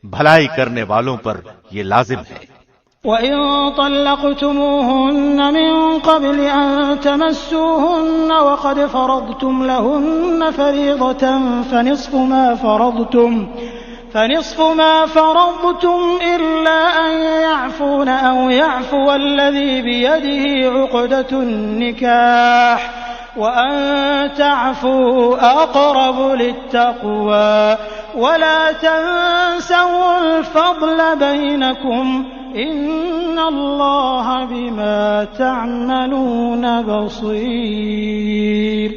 بھلائی کرنے والوں پر یہ لازم ہے۔ وَإِن طَلَّقْتُمُوهُنَّ مِن قَبْلِ أَن تَمَسُّوهُنَّ وَقَدْ فَرَضْتُمْ لَهُنَّ فَرِيضَةً فنصف ما فرضتم إلا أن يعفون أو يعفو الذي بيده عقدة النكاح وأن تعفوا أقرب للتقوى ولا تنسوا الفضل بينكم إن الله بما تعملون بصير۔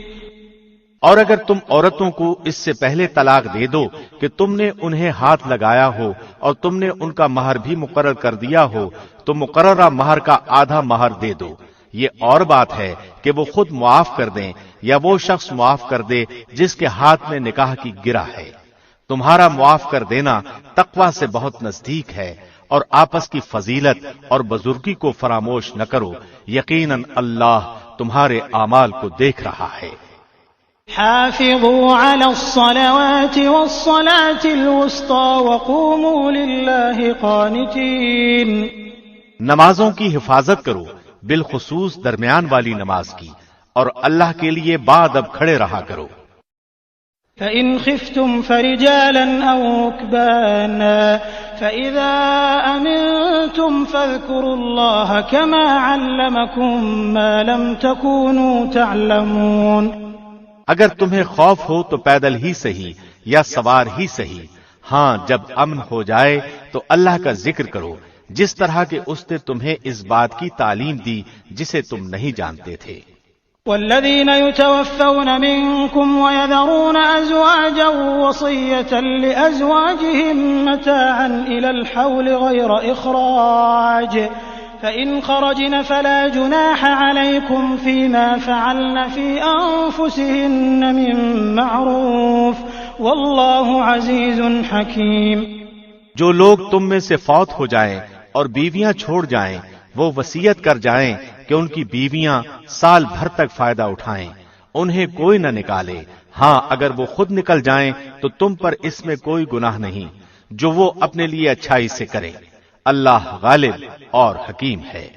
اور اگر تم عورتوں کو اس سے پہلے طلاق دے دو کہ تم نے انہیں ہاتھ لگایا ہو اور تم نے ان کا مہر بھی مقرر کر دیا ہو تو مقررہ مہر کا آدھا مہر دے دو۔ یہ اور بات ہے کہ وہ خود معاف کر دیں یا وہ شخص معاف کر دے جس کے ہاتھ میں نکاح کی گرہ ہے۔ تمہارا معاف کر دینا تقوی سے بہت نزدیک ہے، اور آپس کی فضیلت اور بزرگی کو فراموش نہ کرو، یقیناً اللہ تمہارے اعمال کو دیکھ رہا ہے۔ حافظوا على الصلوات والصلاة الوسطى وقوموا لله قانتين۔ نمازوں کی حفاظت کرو، بالخصوص درمیان والی نماز کی، اور اللہ کے لیے بادب کھڑے رہا کرو۔ فإن خفتم فرجالا أو ركبانا فإذا أمنتم فاذكروا الله كما علمكم ما لم تكونوا تعلمون۔ اگر تمہیں خوف ہو تو پیدل ہی صحیح یا سوار ہی صحیح، ہاں جب امن ہو جائے تو اللہ کا ذکر کرو جس طرح کہ اس نے تمہیں اس بات کی تعلیم دی جسے تم نہیں جانتے تھے۔ والذين يتوفون منكم ويذرون أزواجا وصية لأزواجهم متاعا إلى الحول غير إخراج فإن خرجن فلا جناح عليكم فيما فعلن في أنفسهن من معروف والله عزيز حكيم۔ جو لوگ تم میں سے فوت ہو جائیں اور بیویاں چھوڑ جائیں وہ وصیت کر جائیں کہ ان کی بیویاں سال بھر تک فائدہ اٹھائیں، انہیں کوئی نہ نکالے، ہاں اگر وہ خود نکل جائیں تو تم پر اس میں کوئی گناہ نہیں جو وہ اپنے لیے اچھائی سے کرے، اللہ غالب اور حکیم ہے۔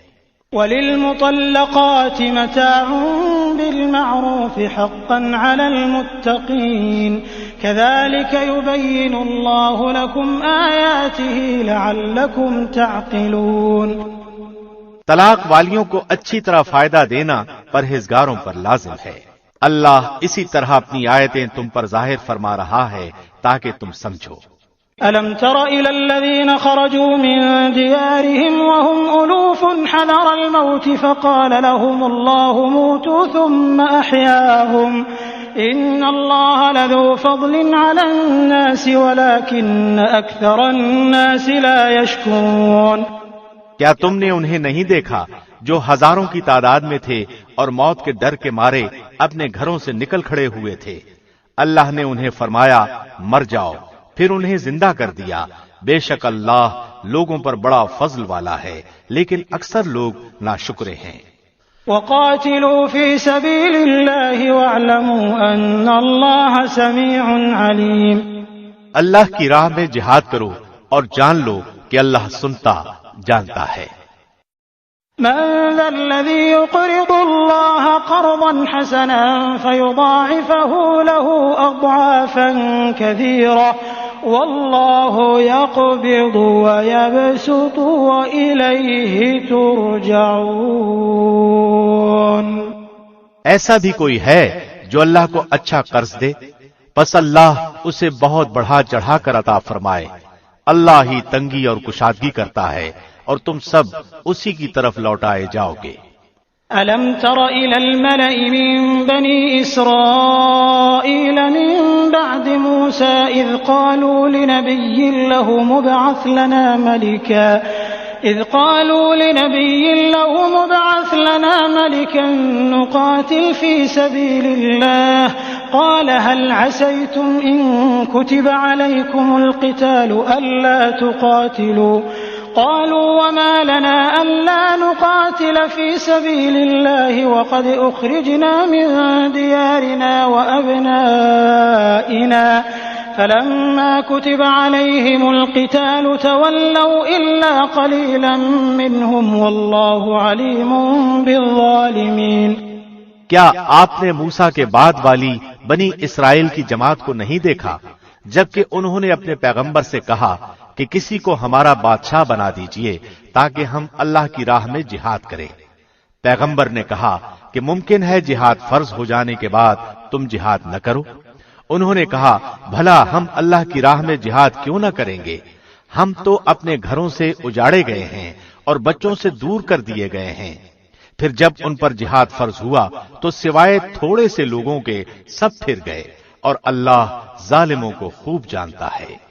وَلِلْمُطَلَّقَاتِ مَتَاعٌ بِالْمَعْرُوفِ حَقًّا عَلَى الْمُتَّقِينَ كَذَلِكَ يُبَيِّنُ اللَّهُ لَكُمْ آيَاتِهِ لَعَلَّكُمْ تَعْقِلُونَ۔ طلاق والیوں کو اچھی طرح فائدہ دینا پرہیزگاروں پر لازم ہے، اللہ اسی طرح اپنی آیتیں تم پر ظاہر فرما رہا ہے تاکہ تم سمجھو۔ أَلَمْ تَرَ إِلَى الَّذِينَ خَرَجُوا مِن دِيَارِهِمْ وَهُمْ أُلُوفٌ حَذَرَ الْمَوْتِ فَقَالَ لَهُمُ اللَّهُ مُوتُوا ثُمَّ أَحْيَاهُمْ إِنَّ اللَّهَ لَذُو فَضْلٍ عَلَى النَّاسِ وَلَكِنَّ أَكْثَرَ النَّاسِ لَا يَشْكُرُونَ۔ کیا تم نے انہیں نہیں دیکھا جو ہزاروں کی تعداد میں تھے اور موت کے ڈر کے مارے اپنے گھروں سے نکل کھڑے ہوئے تھے؟ اللہ نے انہیں فرمایا مر جاؤ، پھر انہیں زندہ کر دیا، بے شک اللہ لوگوں پر بڑا فضل والا ہے لیکن اکثر لوگ ناشکرے ہیں۔ وَقَاتِلُوا فِي سَبِيلِ اللَّهِ وَاعْلَمُوا أَنَّ اللَّهَ سَمِيعٌ عَلِيمٌ۔ اللہ کی راہ میں جہاد کرو اور جان لو کہ اللہ سنتا جانتا ہے۔ من ذا الذي يقرض الله قرضا حسنا فيضاعفه له أضعافا كثيرة والله يقبض ويبسط وإليه ترجعون۔ ایسا بھی کوئی ہے جو اللہ کو اچھا قرض دے، پس اللہ اسے بہت بڑھا چڑھا کر عطا فرمائے، اللہ ہی تنگی اور کشادگی کرتا ہے اور تم سب اسی کی طرف لوٹائے جاؤ گے۔ أَلَمْ تَرَ إِلَى الْمَلَإِ مِن بَنِي إِسْرَائِيلَ مِن بَعْدِ مُوسَىٰ إِذْ قَالُوا لِنَبِيٍّ لَّهُ مُبْعَثْ لَنَا مَلِكًا نُّقَاتِلْ فِي سَبِيلِ اللَّهِ قَالَ هَلْ عَسَيْتُمْ إِن كُتِبَ عَلَيْكُمُ الْقِتَالُ أَلَّا تُقَاتِلُوا قالوا وما لنا ألا نقاتل في سبيل الله وقد أخرجنا من ديارنا وأبنائنا فلما كتب عليهم القتال تولوا إلا قليلا منهم والله عليم بالظالمين۔ کیا آپ نے موسیٰ کے بعد والی بنی اسرائیل کی جماعت کو نہیں دیکھا جبکہ انہوں نے اپنے پیغمبر سے کہا کہ کسی کو ہمارا بادشاہ بنا دیجئے تاکہ ہم اللہ کی راہ میں جہاد کریں؟ پیغمبر نے کہا کہ ممکن ہے جہاد فرض ہو جانے کے بعد تم جہاد نہ کرو؟ انہوں نے کہا بھلا ہم اللہ کی راہ میں جہاد کیوں نہ کریں گے؟ ہم تو اپنے گھروں سے اجاڑے گئے ہیں اور بچوں سے دور کر دیے گئے ہیں۔ پھر جب ان پر جہاد فرض ہوا تو سوائے تھوڑے سے لوگوں کے سب پھر گئے اور اللہ ظالموں کو خوب جانتا ہے۔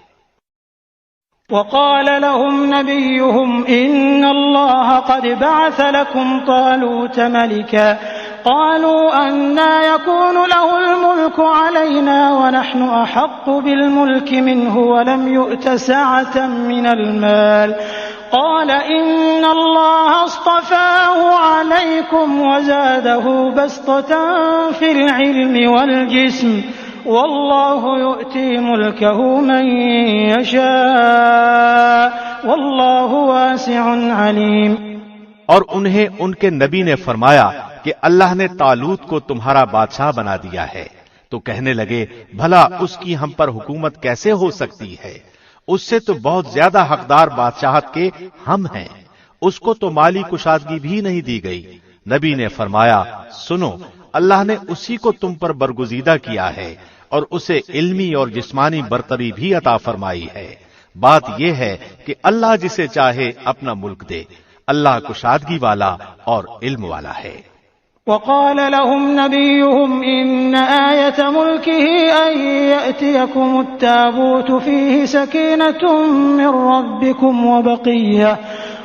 وقال لهم نبيهم إن الله قد بعث لكم طالوت ملكا قالوا أنى يكون له الملك علينا ونحن أحق بالملك منه ولم يؤت سعة من المال قال إن الله اصطفاه عليكم وزاده بسطة في العلم والجسم والله يؤتي ملكه من يشاء والله واسع عليم۔ اور انہیں ان کے نبی نے فرمایا کہ اللہ نے طالوت کو تمہارا بادشاہ بنا دیا ہے، تو کہنے لگے بھلا اس کی ہم پر حکومت کیسے ہو سکتی ہے؟ اس سے تو بہت زیادہ حقدار بادشاہت کے ہم ہیں، اس کو تو مالی کشادگی بھی نہیں دی گئی۔ نبی نے فرمایا سنو، اللہ نے اسی کو تم پر برگزیدہ کیا ہے اور اسے علمی اور جسمانی برتری بھی عطا فرمائی ہے۔ بات یہ ہے کہ اللہ جسے چاہے اپنا ملک دے، اللہ کشادگی والا اور علم والا ہے۔ وقال لهم نبيهم إن آية ملكه أن يأتيكم التابوت فيه سكينة من ربكم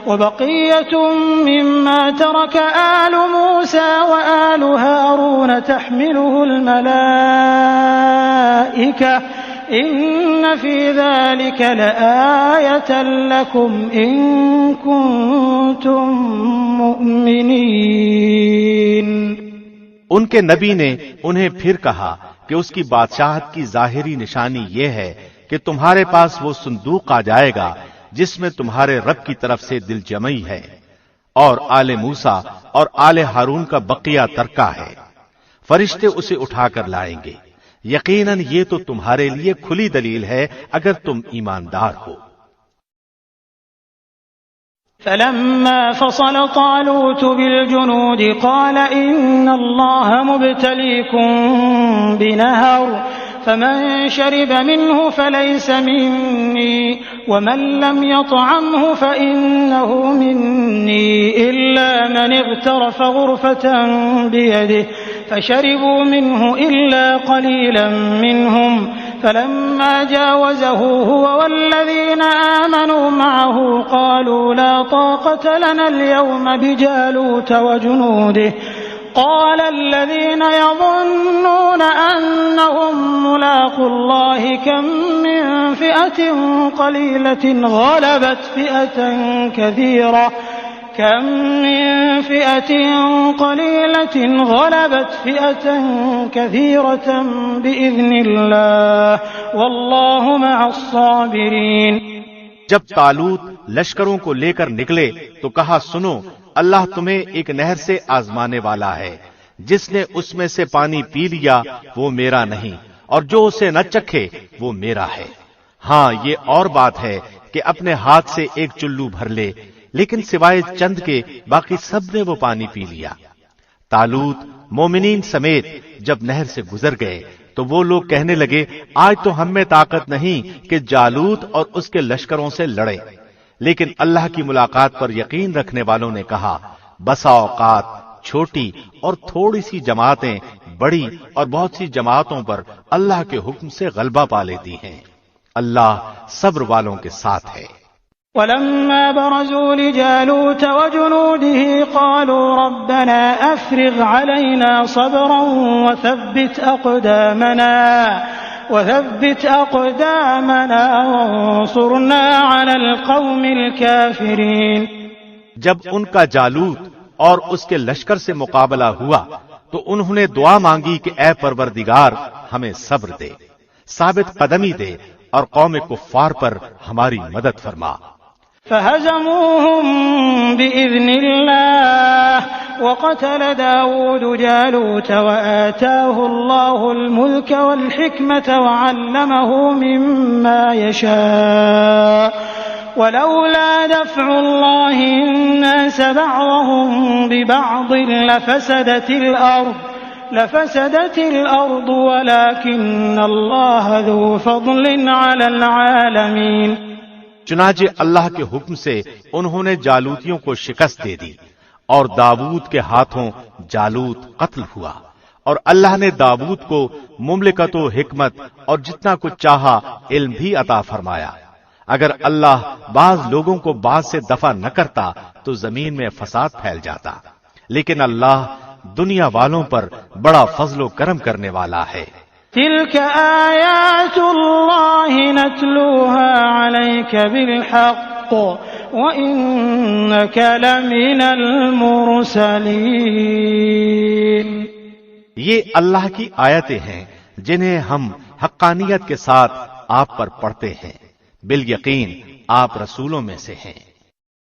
وبقية مما ترك آل موسى وآل هارون تحمله الملائكة إن في ذلك لآية لكم إن كنتم مؤمنين۔ ان کے نبی نے انہیں پھر کہا کہ اس کی بادشاہت کی ظاہری نشانی یہ ہے کہ تمہارے پاس وہ صندوق آ جائے گا جس میں تمہارے رب کی طرف سے دل جمعی ہے اور آل موسیٰ اور آل ہارون کا بقیہ ترکہ ہے، فرشتے اسے اٹھا کر لائیں گے۔ یقیناً یہ تو تمہارے لیے کھلی دلیل ہے اگر تم ایماندار ہو۔ فلما فصل طالوت بالجنود قال إن الله مبتليكم بنهر فمن شرب منه فليس مني ومن لم يطعمه فإنه مني إلا من اغترف غرفة بيده فشربوا منه إلا قليلا منهم فلما جاوزه هو والذين آمنوا معه قالوا لا طاقة لنا اليوم بجالوت وجنوده قال الذين يظنون أنهم ملاقو الله كم من فئة قليلة غلبت فئة كثيرة بإذن الله والله مع الصابرين۔ جب طالوت لشکروں کو لے کر نکلے تو کہا سنو، اللہ تمہیں ایک نہر سے آزمانے والا ہے، جس نے اس میں سے پانی پی لیا وہ میرا نہیں، اور جو اسے نہ چکھے وہ میرا ہے۔ ہاں یہ اور بات ہے کہ اپنے ہاتھ سے ایک چلو بھر لے، لیکن سوائے چند کے باقی سب نے وہ پانی پی لیا۔ طالوت مومنین سمیت جب نہر سے گزر گئے تو وہ لوگ کہنے لگے آج تو ہم میں طاقت نہیں کہ جالوت اور اس کے لشکروں سے لڑے، لیکن اللہ کی ملاقات پر یقین رکھنے والوں نے کہا بسا اوقات چھوٹی اور تھوڑی سی جماعتیں بڑی اور بہت سی جماعتوں پر اللہ کے حکم سے غلبہ پا لیتی ہیں، اللہ صبر والوں کے ساتھ ہے۔ ولما برزوا لجالوت وجنوده قالوا ربنا أفرغ علينا صبرا وثبت أقدامنا وانصرنا على القوم الكافرين۔ جب ان کا جالوت اور اس کے لشکر سے مقابلہ ہوا تو انہوں نے دعا مانگی کہ اے پروردگار ہمیں صبر دے، ثابت قدمی دے اور قوم کفار پر ہماری مدد فرما۔ فهزموهم بإذن الله وقتل داود جالوت وآتاه الله الملك والحكمة وعلمه مما يشاء ولولا دفع الله الناس بعضهم ببعض لفسدت الأرض ولكن الله ذو فضل على العالمين۔ چنانچہ اللہ کے حکم سے انہوں نے جالوتیوں کو شکست دے دی اور داود کے ہاتھوں جالوت قتل ہوا، اور اللہ نے داود کو مملکت و حکمت اور جتنا کچھ چاہا علم بھی عطا فرمایا۔ اگر اللہ بعض لوگوں کو بعض سے دفع نہ کرتا تو زمین میں فساد پھیل جاتا، لیکن اللہ دنیا والوں پر بڑا فضل و کرم کرنے والا ہے۔ تلك آیات اللہ نتلوها علیک بالحق وإنک لمن المرسلین۔ یہ اللہ کی آیتیں ہیں جنہیں ہم حقانیت کے ساتھ آپ پر پڑھتے ہیں، بالیقین آپ رسولوں میں سے ہیں۔